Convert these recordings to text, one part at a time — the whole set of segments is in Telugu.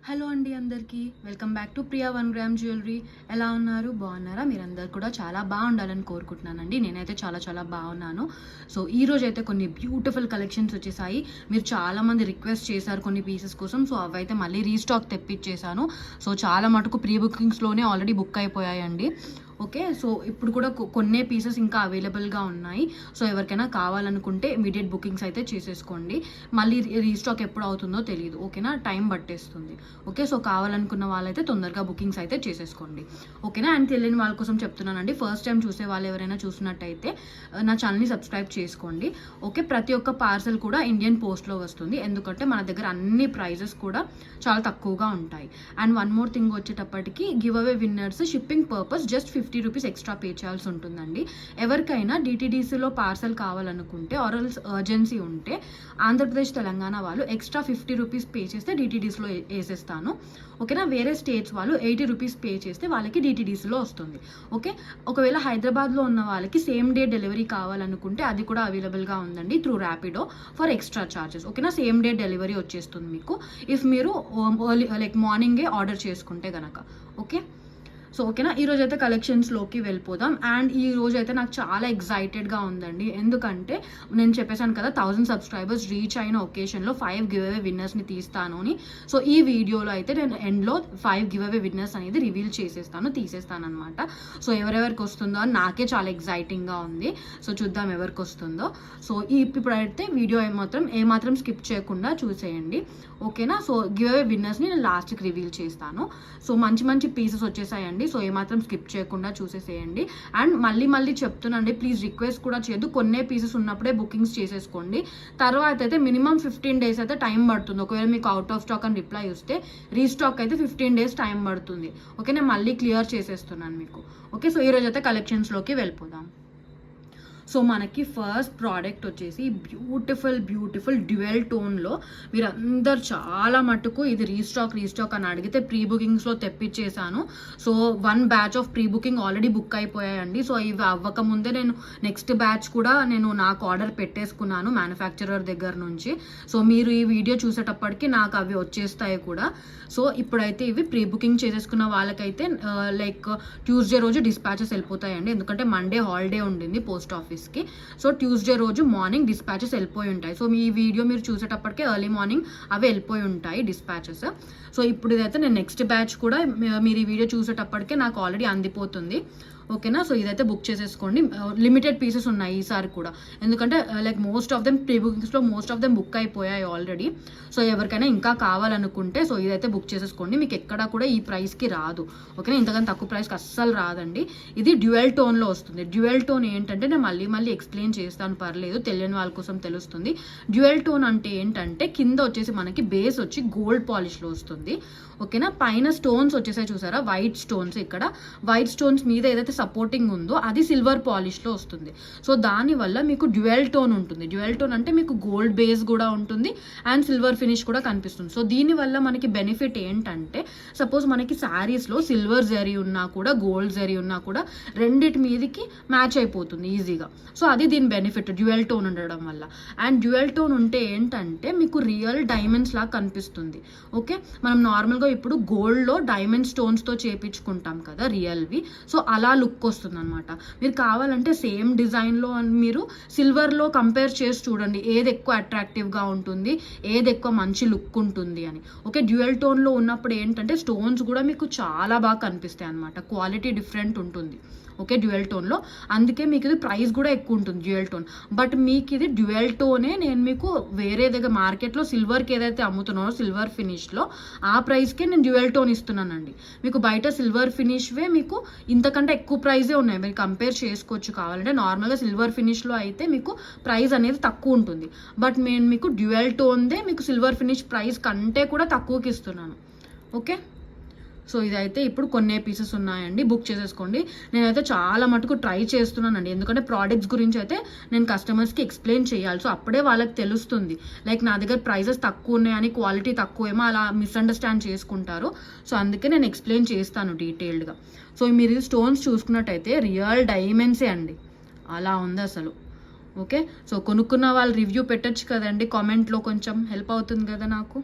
హలో అండి అందరికీ welcome back to Priya 1 gram jewellery. ఎలా ఉన్నారు? బాగున్నారా? మీరందరూ కూడా చాలా బాగుండాలని కోరుకుంటున్నానండి. నేనైతే చాలా బాగున్నాను. సో ఈ రోజు అయితే కొన్ని బ్యూటిఫుల్ కలెక్షన్స్ వచ్చేసాయి. మీరు చాలామంది రిక్వెస్ట్ చేశారు కొన్ని పీసెస్ కోసం. సో అవైతే మళ్ళీ రీస్టాక్ తెప్పించేశాను. సో చాలా మటుకు ప్రీ బుకింగ్స్లోనే ఆల్రెడీ బుక్ అయిపోయాయండి. ఓకే, సో ఇప్పుడు కూడా కొన్ని పీసెస్ ఇంకా అవైలబుల్గా ఉన్నాయి. సో ఎవరికైనా కావాలనుకుంటే ఇమీడియట్ బుకింగ్స్ అయితే చేసేసుకోండి. మళ్ళీ రీస్టాక్ ఎప్పుడు అవుతుందో తెలియదు. ఓకేనా, టైం పట్టేస్తుంది. ఓకే, సో కావాలనుకున్న వాళ్ళైతే తొందరగా బుకింగ్స్ అయితే చేసేసుకోండి. ఓకేనా, అండ్ తెలియని వాళ్ళ కోసం చెప్తున్నానండి. ఫస్ట్ టైం చూసే వాళ్ళు ఎవరైనా చూసినట్టయితే నా ఛానల్ని సబ్స్క్రైబ్ చేసుకోండి. ఓకే, ప్రతి ఒక్క పార్సల్ కూడా ఇండియన్ పోస్ట్లో వస్తుంది. ఎందుకంటే మన దగ్గర అన్ని ప్రైజెస్ కూడా చాలా తక్కువగా ఉంటాయి. అండ్ వన్ మోర్ థింగ్ వచ్చేటప్పటికి give away winners shipping purpose just 50 rupees extra pay చేయాల్సి ఉంటుందండి. ఎవరికైనా డిటీడీసీలో పార్సల్ కావాలనుకుంటే ఆర్ఎల్స్ అర్జెన్సీ ఉంటే ఆంధ్రప్రదేశ్ తెలంగాణ వాళ్ళు ఎక్స్ట్రా 50 రూపీస్ పే చేస్తే డిటీడీసీలో వేసేస్తాను. ఓకేనా, వేరే స్టేట్స్ వాళ్ళు 80 రూపీస్ పే చేస్తే వాళ్ళకి డిటీడీసీలో వస్తుంది. ఓకే, ఒకవేళ హైదరాబాద్లో ఉన్న వాళ్ళకి సేమ్ డే డెలివరీ కావాలనుకుంటే అది కూడా అవైలబుల్గా ఉందండి through Rapido for extra charges. ఓకేనా, సేమ్ డే డెలివరీ వచ్చేస్తుంది మీకు ఇఫ్ మీరు లైక్ మార్నింగే ఆర్డర్ చేసుకుంటే కనుక. ఓకే, సో ఓకేనా, ఈరోజు అయితే కలెక్షన్స్లోకి వెళ్ళిపోదాం. అండ్ ఈ రోజు అయితే నాకు చాలా ఎక్సైటెడ్గా ఉందండి. ఎందుకంటే నేను చెప్పేశాను కదా 1000 సబ్స్క్రైబర్స్ రీచ్ అయిన ఒకేషన్లో 5 గివ్ అవే విన్నర్స్ని తీస్తాను అని. సో ఈ వీడియోలో అయితే నేను ఎండ్లో 5 గివ్ అవే విన్నర్స్ అనేది రివీల్ తీసేస్తాను అనమాట. సో ఎవరెవరికి వస్తుందో అని నాకే చాలా ఎక్సైటింగ్గా ఉంది. సో చూద్దాం ఎవరికి వస్తుందో. సో ఇప్పుడైతే వీడియో ఏమాత్రం స్కిప్ చేయకుండా చూసేయండి. ఓకేనా, సో గివ్ అవే విన్నర్స్ని నేను లాస్ట్కి రివీల్ చేస్తాను. సో మంచి పీసెస్ వచ్చేసాయండి. సో ఏమాత్రం స్కిప్ చేయకుండా చూసేసేయండి. అండ్ మళ్ళీ చెప్తున్నాండి, ప్లీజ్ రిక్వెస్ట్ కూడా చేయొద్దు. కొన్నే పీసెస్ ఉన్నప్పుడే బుకింగ్స్ చేసేసుకోండి. తర్వాత అయితే మినిమం 15 డేస్ అయితే టైం పడుతుంది. ఒకవేళ మీకు అవుట్ ఆఫ్ స్టాక్ అని రిప్లై వస్తే రీస్టాక్ అయితే 15 డేస్ టైం పడుతుంది. ఓకే, నేను మళ్ళీ క్లియర్ చేసేస్తున్నాను మీకు. ఓకే, సో ఈరోజు అయితే కలెక్షన్స్లోకి వెళ్ళిపోదాం. సో మనకి ఫస్ట్ ప్రోడక్ట్ వచ్చేసి బ్యూటిఫుల్ డ్యూయల్ టోన్లో మీరు అందరు చాలా మటుకు ఇది రీస్టాక్ అని అడిగితే ప్రీ బుకింగ్స్లో తెప్పించేశాను. So 1 batch of pre booking already book అయిపోయాయండి. సో ఇవి అవ్వకముందే నేను నెక్స్ట్ బ్యాచ్ కూడా నాకు ఆర్డర్ పెట్టేసుకున్నాను మ్యానుఫ్యాక్చరర్ దగ్గర నుంచి. సో మీరు ఈ వీడియో చూసేటప్పటికి నాకు అవి వచ్చేస్తాయి కూడా. సో ఇప్పుడైతే ఇవి ప్రీ బుకింగ్ చేసేసుకున్న వాళ్ళకైతే లైక్ ట్యూస్డే రోజు డిస్పాచెస్ వెళ్ళిపోతాయండి. ఎందుకంటే మండే హాలిడే ఉండింది పోస్ట్ ఆఫీస్కి. సో ట్యూస్డే రోజు మార్నింగ్ డిస్పాచెస్ వెళ్ళిపోయి ఉంటాయి. సో మీ వీడియో మీరు చూసేటప్పటికే ఎర్లీ మార్నింగ్ అవి వెళ్ళిపోయి ఉంటాయి డిస్పాచెస్. సో ఇప్పుడు ఇదైతే నేను నెక్స్ట్ బ్యాచ్ కూడా మీరు ఈ వీడియో చూసేటప్పటికే నాకు ఆల్రెడీ అందిపోతుంది. ఓకేనా, సో ఇదైతే బుక్ చేసేసుకోండి. లిమిటెడ్ పీసెస్ ఉన్నాయి ఈసారి కూడా. ఎందుకంటే like most of them pre బుకింగ్స్లో బుక్ అయిపోయాయి ఆల్రెడీ. సో ఎవరికైనా ఇంకా కావాలనుకుంటే సో ఇదైతే బుక్ చేసేసుకోండి. మీకు ఎక్కడా కూడా ఈ ప్రైస్కి రాదు. ఓకేనా, ఇంతకన్నా తక్కువ ప్రైస్కి అస్సలు రాదండి. ఇది డ్యూయల్ టోన్లో వస్తుంది. డ్యూయల్ టోన్ ఏంటంటే నేను మళ్ళీ ఎక్స్ప్లెయిన్ చేస్తాను, పర్లేదు, తెలియని వాళ్ళ కోసం తెలుస్తుంది. డ్యూయల్ టోన్ అంటే ఏంటంటే కింద వచ్చేసి మనకి బేస్ వచ్చి గోల్డ్ పాలిష్లో వస్తుంది. ఓకేనా, పైన స్టోన్స్ వచ్చేసాయి చూసారా, వైట్ స్టోన్స్. ఇక్కడ వైట్ స్టోన్స్ మీద ఏదైతే సపోర్టింగ్ ఉందో అది సిల్వర్ పాలిష్లో వస్తుంది. సో దానివల్ల మీకు డ్యూయల్ టోన్ ఉంటుంది. డ్యూయల్ టోన్ అంటే మీకు గోల్డ్ బేస్ కూడా ఉంటుంది అండ్ సిల్వర్ ఫినిష్ కూడా కనిపిస్తుంది. సో దీనివల్ల మనకి బెనిఫిట్ ఏంటంటే సపోజ్ మనకి శారీస్లో సిల్వర్ జరీ ఉన్నా కూడా గోల్డ్ జరీ ఉన్నా కూడా రెండిటి మీదకి మ్యాచ్ అయిపోతుంది ఈజీగా. సో అది దీని బెనిఫిట్ డ్యూయల్ టోన్ ఉండడం వల్ల. అండ్ డ్యూయల్ టోన్ ఉంటే ఏంటంటే మీకు రియల్ డైమండ్స్ లాగా కనిపిస్తుంది. ఓకే, మనం నార్మల్గా ఇప్పుడు గోల్డ్లో డైమండ్ స్టోన్స్తో చేయించుకుంటాం కదా రియల్వి. సో అలా లుక్ వస్తుంది అనమాట. మీరు కావాలంటే సేమ్ డిజైన్లో మీరు సిల్వర్లో కంపేర్ చేసి చూడండి ఏది ఎక్కువ అట్రాక్టివ్గా ఉంటుంది, ఏది ఎక్కువ మంచి లుక్ ఉంటుంది అని. ఓకే, డ్యూయల్ టోన్లో ఉన్నప్పుడు ఏంటంటే స్టోన్స్ కూడా మీకు చాలా బాగా కనిపిస్తాయి అనమాట. క్వాలిటీ డిఫరెంట్ ఉంటుంది. ఓకే, డ్యూయల్ టోన్లో అందుకే మీకు ఇది ప్రైస్ కూడా ఎక్కువ ఉంటుంది డ్యూయల్ టోన్. బట్ మీకు ఇది డ్యూయల్ టోనే నేను మీకు వేరే దగ్గర మార్కెట్లో సిల్వర్కి ఏదైతే అమ్ముతున్నారో సిల్వర్ ఫినిష్లో ఆ ప్రైస్కే నేను డ్యూయల్ టోన్ ఇస్తున్నానండి. మీకు బయట సిల్వర్ ఫినిష్వే మీకు ఇంతకంటే ఎక్కువ ప్రైజే ఉన్నాయి. మీరు కంపేర్ చేసుకోవచ్చు కావాలంటే. నార్మల్గా సిల్వర్ ఫినిష్లో అయితే మీకు ప్రైస్ అనేది తక్కువ ఉంటుంది. బట్ నేను మీకు డ్యూయల్ టోన్దే మీకు సిల్వర్ ఫినిష్ ప్రైస్ కంటే కూడా తక్కువకి ఇస్తున్నాను. ఓకే, సో ఇదైతే ఇప్పుడు కొన్ని పీసెస్ ఉన్నాయండి, బుక్ చేసేసుకోండి. నేనైతే చాలా మటుకు ట్రై చేస్తున్నానండి. ఎందుకంటే ప్రోడక్ట్స్ గురించి అయితే నేను కస్టమర్స్కి ఎక్స్ప్లెయిన్ చేయాలి. సో అప్పుడే వాళ్ళకి తెలుస్తుంది లైక్ నా దగ్గర ప్రైజెస్ తక్కువ ఉన్నాయని, క్వాలిటీ తక్కువేమో అలా మిస్అండర్స్టాండ్ చేసుకుంటారు. సో అందుకే నేను ఎక్స్ప్లెయిన్ చేస్తాను డీటెయిల్డ్గా. సో మీరు స్టోన్స్ చూసుకున్నట్టయితే రియల్ డైమండ్సే అండి, అలా ఉంది అసలు. ఓకే, సో కొనుక్కున్న వాళ్ళు రివ్యూ పెట్టచ్చు కదండి కామెంట్లో, కొంచెం హెల్ప్ అవుతుంది కదా నాకు.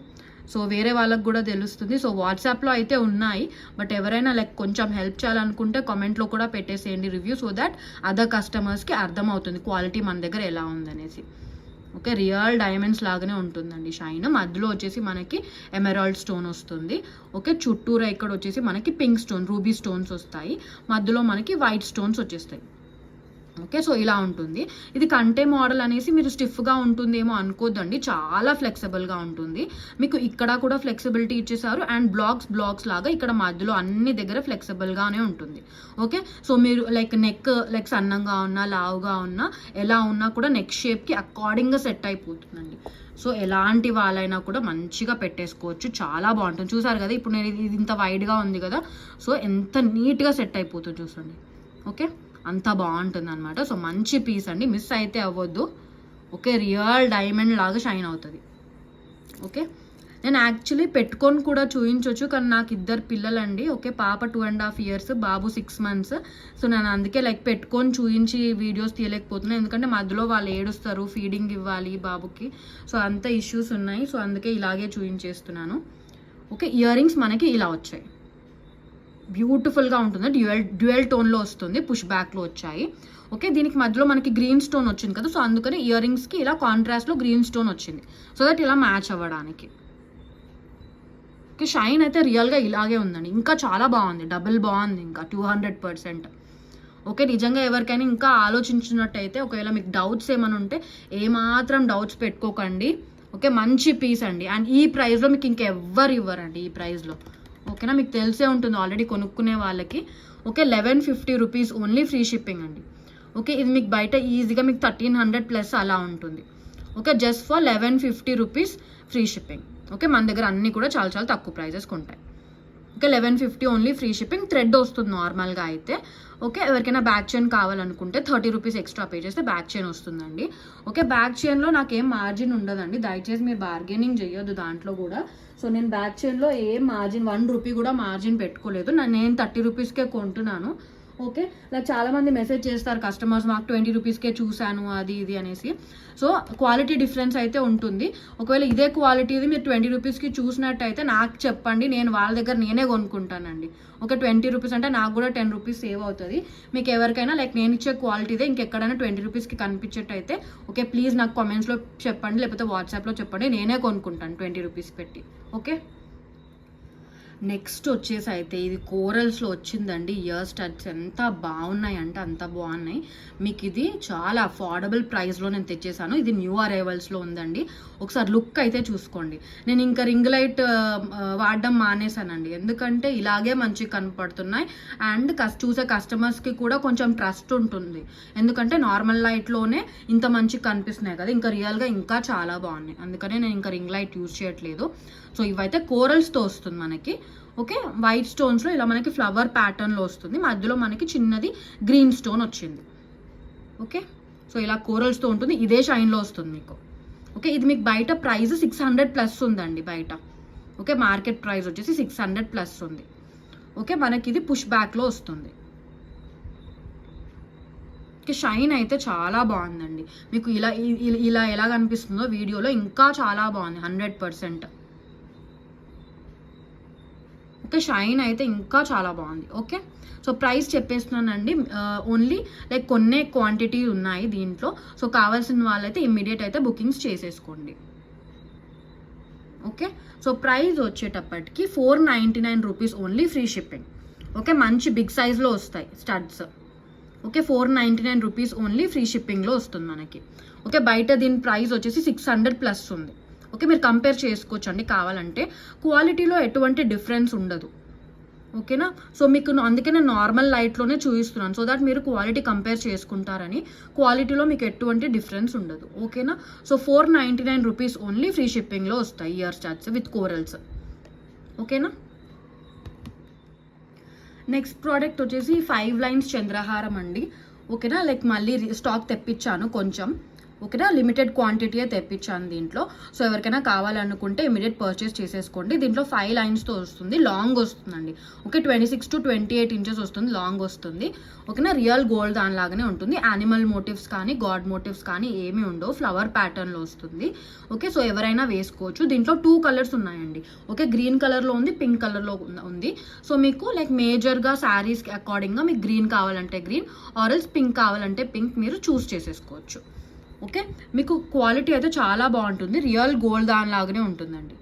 సో వేరే వాళ్ళకి కూడా తెలుస్తుంది. సో వాట్సాప్లో అయితే ఉన్నాయి, బట్ ఎవరైనా లైక్ కొంచెం హెల్ప్ చేయాలనుకుంటే కామెంట్లో కూడా పెట్టేసేయండి రివ్యూ, సో దట్ అదర్ కస్టమర్స్కి అర్థమవుతుంది క్వాలిటీ మన దగ్గర ఎలా ఉందనేసి. ఓకే, రియల్ డైమండ్స్ లాగానే ఉంటుందండి షైన్. మధ్యలో వచ్చేసి మనకి ఎమెరాల్డ్ స్టోన్ వస్తుంది. ఓకే, చుట్టూరా ఇక్కడ వచ్చేసి మనకి పింక్ స్టోన్, రూబీ స్టోన్స్ వస్తాయి. మధ్యలో మనకి వైట్ స్టోన్స్ వచ్చేస్తాయి. ఓకే, సో ఇలా ఉంటుంది. ఇది కంటే మోడల్ అనేసి మీరు స్టిఫ్గా ఉంటుందేమో అనుకోద్దండి, చాలా ఫ్లెక్సిబుల్గా ఉంటుంది. మీకు ఇక్కడ కూడా ఫ్లెక్సిబిలిటీ ఇచ్చేసారు, అండ్ బ్లాక్స్ లాగా ఇక్కడ మధ్యలో అన్ని దగ్గర ఫ్లెక్సిబుల్గానే ఉంటుంది. ఓకే, సో మీరు లైక్ సన్నంగా ఉన్నా లావుగా ఉన్నా ఎలా ఉన్నా కూడా నెక్ షేప్కి అకార్డింగ్గా సెట్ అయిపోతుందండి. సో ఎలాంటి వాళ్ళైనా కూడా మంచిగా పెట్టేసుకోవచ్చు, చాలా బాగుంటుంది. చూసారు కదా, ఇప్పుడు నేను ఇది ఇంత వైడ్గా ఉంది కదా, సో ఎంత నీట్గా సెట్ అయిపోతుంది చూసండి. ఓకే, అంత బాగుంటుంది అనమాట. సో మంచి పీస్ అండి, మిస్ అయితే అవ్వద్దు. ఓకే, రియల్ డైమండ్ లాగా షైన్ అవుతుంది. ఓకే, నేను యాక్చువల్లీ పెట్టుకొని కూడా చూపించవచ్చు, కానీ నాకు 2 పిల్లలండి. ఓకే, పాప 2.5 years, బాబు 6 months. సో నేను అందుకే లైక్ పెట్టుకొని చూపించి వీడియోస్ తీయలేకపోతున్నాను, ఎందుకంటే మధ్యలో వాళ్ళు ఏడుస్తారు, ఫీడింగ్ ఇవ్వాలి బాబుకి, సో అంత ఇష్యూస్ ఉన్నాయి. సో అందుకే ఇలాగే చూపించేస్తున్నాను. ఓకే, ఇయర్ రింగ్స్ మనకి ఇలా వచ్చాయి, బ్యూటిఫుల్గా ఉంటుంది. డ్యూయల్ టోన్లో వస్తుంది, పుష్ బ్యాక్లో వచ్చాయి. ఓకే, దీనికి మధ్యలో మనకి గ్రీన్ స్టోన్ వచ్చింది కదా, సో అందుకని ఇయర్ రింగ్స్కి ఇలా కాంట్రాస్ట్లో గ్రీన్ స్టోన్ వచ్చింది, సో దట్ ఇలా మ్యాచ్ అవ్వడానికి. ఓకే, షైన్ అయితే రియల్గా ఇలాగే ఉందండి, ఇంకా చాలా బాగుంది, డబుల్ బాగుంది, ఇంకా 200%. ఓకే, నిజంగా ఎవరికైనా ఇంకా ఆలోచించినట్టయితే, ఒకవేళ మీకు డౌట్స్ ఏమైనా ఉంటే ఏమాత్రం డౌట్స్ పెట్టుకోకండి. ఓకే, మంచి పీస్ అండి, అండ్ ఈ ప్రైస్లో మీకు ఇంకెవ్వరు ఇవ్వరండి ఈ ప్రైస్లో. ఓకేనా, మీకు తెలిసే ఉంటుంది ఆల్రెడీ కొనుక్కునే వాళ్ళకి. Okay, 1150 rupees only, free shipping అండి. ఓకే, ఇది మీకు బయట ఈజీగా మీకు 1300+ అలా ఉంటుంది. Okay, just for 1150 rupees free shipping. Okay, మన దగ్గర అన్నీ కూడా చాలా చాలా తక్కువ ప్రైజెస్కి ఉంటాయి. Okay, 1150 only, free shipping. Thread వస్తుంది నార్మల్గా అయితే. ఓకే, ఎవరికైనా బ్యాక్ చైన్ కావాలనుకుంటే 30 రూపీస్ ఎక్స్ట్రా పే చేస్తే బ్యాక్ చైన్ వస్తుందండి. ఓకే, బ్యాక్ చైన్లో నాకేం మార్జిన్ ఉండదండి, దయచేసి మీరు బార్గెనింగ్ చేయొద్దు దాంట్లో కూడా. సో నేను బ్యాక్ చైన్లో ఏం మార్జిన్ 1 రూపీ కూడా మార్జిన్ పెట్టుకోలేదు, నేను 30 రూపీస్కే కొంటున్నాను. ఓకే, లైక్ చాలామంది మెసేజ్ చేస్తారు కస్టమర్స్, మాకు 20 రూపీస్కే చూశాను అది ఇది అనేసి. సో క్వాలిటీ డిఫరెన్స్ అయితే ఉంటుంది. ఒకవేళ ఇదే క్వాలిటీది మీరు 20 రూపీస్కి చూసినట్టయితే నాకు చెప్పండి, నేను వాళ్ళ దగ్గర నేనే కొనుక్కుంటానండి. ఓకే, 20 రూపీస్ అంటే నాకు కూడా 10 రూపీస్ సేవ్ అవుతుంది. మీకు ఎవరికైనా లైక్ నేను ఇచ్చే క్వాలిటీదే ఇంకెక్కడైనా 20 రూపీస్కి కనిపించేట్టయితే ఓకే, ప్లీజ్ నాకు కామెంట్స్లో చెప్పండి, లేకపోతే వాట్సాప్లో చెప్పండి, నేనే కొనుక్కుంటాను 20 రూపీస్ పెట్టి. ఓకే, నెక్స్ట్ వచ్చేసి అయితే ఇది కోరల్స్లో వచ్చిందండి. ఇయర్ స్టడ్స్ ఎంత బాగున్నాయి అంటే అంత బాగున్నాయి. మీకు ఇది చాలా అఫోర్డబుల్ ప్రైస్లో నేను తెచ్చేసాను. ఇది న్యూ అరైవల్స్లో ఉందండి. ఒకసారి లుక్ అయితే చూసుకోండి. నేను ఇంకా రింగ్ లైట్ వాడడం మానేసానండి, ఎందుకంటే ఇలాగే మంచిగా కనపడుతున్నాయి, అండ్ చూసే కస్టమర్స్కి కూడా కొంచెం ట్రస్ట్ ఉంటుంది, ఎందుకంటే నార్మల్ లైట్లోనే ఇంత మంచిగా కనిపిస్తున్నాయి కదా, ఇంకా రియల్గా ఇంకా చాలా బాగున్నాయి, అందుకనే నేను ఇంకా రింగ్ లైట్ యూజ్ చేయట్లేదు. సో ఇవైతే కోరల్స్తో వస్తుంది మనకి. ఓకే, వైట్ స్టోన్స్లో ఇలా మనకి ఫ్లవర్ ప్యాటర్న్లో వస్తుంది, మధ్యలో మనకి చిన్నది గ్రీన్ స్టోన్ వచ్చింది. ఓకే, సో ఇలా కోరల్స్తో ఉంటుంది, ఇదే షైన్లో వస్తుంది మీకు. ఓకే, ఇది మీకు బయట ప్రైస్ 600+ ఉందండి బయట. ఓకే, మార్కెట్ ప్రైస్ వచ్చేసి 600+ ఉంది. ఓకే, మనకి ఇది పుష్ బ్యాక్లో వస్తుంది. ఓకే, షైన్ అయితే చాలా బాగుందండి. మీకు ఇలా ఎలా కనిపిస్తుందో వీడియోలో ఇంకా చాలా బాగుంది, 100%. ఓకే, షైన్ అయితే ఇంకా చాలా బాగుంది. ఓకే, సో ప్రైస్ చెప్పేస్తున్నానండి, ఓన్లీ లైక్ కొన్నే క్వాంటిటీ ఉన్నాయి దీంట్లో. సో కావాల్సిన వాళ్ళైతే ఇమ్మీడియట్ అయితే బుకింగ్స్ చేసేసుకోండి. ఓకే, సో ప్రైస్ వచ్చేటప్పటికి 499 rupees only, free shipping. Okay, మంచి బిగ్ సైజ్లో వస్తాయి studs. Okay, 499 rupees only, free షిప్పింగ్లో వస్తుంది మనకి. ఓకే, బయట దీని ప్రైస్ వచ్చేసి 600+ ఉంది. ఓకే, మీరు కంపేర్ చేసుకోవచ్చు అండి కావాలంటే, క్వాలిటీలో ఎటువంటి డిఫరెన్స్ ఉండదు. ఓకేనా, సో మీకు అందుకే నేను నార్మల్ లైట్లోనే చూపిస్తున్నాను, సో దట్ మీరు క్వాలిటీ కంపేర్ చేసుకుంటారని. క్వాలిటీలో మీకు ఎటువంటి డిఫరెన్స్ ఉండదు. ఓకేనా, సో 499 రూపీస్ ఓన్లీ, ఫ్రీ షిప్పింగ్లో వస్తాయి ఇయర్ స్టార్ట్స్ విత్ కోరల్స్. ఓకేనా, నెక్స్ట్ ప్రోడక్ట్ వచ్చేసి 5 లైన్స్ చంద్రహారం అండి. ఓకేనా, లైక్ మళ్ళీ స్టాక్ తెప్పించాను కొంచెం. ఓకేనా, లిమిటెడ్ క్వాంటిటీయే తెప్పించాను దీంట్లో. సో ఎవరికైనా కావాలనుకుంటే ఇమీడియట్ పర్చేస్ చేసేసుకోండి. దీంట్లో 5 లైన్స్తో వస్తుంది, లాంగ్ వస్తుందండి. ఓకే, 26 to 28 ఇంచెస్ వస్తుంది, లాంగ్ వస్తుంది. ఓకేనా, రియల్ గోల్డ్ దానిలాగానే ఉంటుంది. యానిమల్ మోటివ్స్ కానీ గాడ్ మోటివ్స్ కానీ ఏమీ ఉండవు, ఫ్లవర్ ప్యాటర్న్లో వస్తుంది. ఓకే, సో ఎవరైనా వేసుకోవచ్చు. దీంట్లో 2 కలర్స్ ఉన్నాయండి. ఓకే, గ్రీన్ కలర్లో ఉంది, పింక్ కలర్లో ఉంది. సో మీకు లైక్ మేజర్గా శారీస్కి అకార్డింగ్గా మీకు గ్రీన్ కావాలంటే గ్రీన్, ఆరెల్స్ పింక్ కావాలంటే పింక్ మీరు చూస్ చేసేసుకోవచ్చు. ఓకే, మీకు క్వాలిటీ అయితే చాలా బాగుంటుంది, రియల్ గోల్డ్ దానిలాగానే ఉంటుందండి.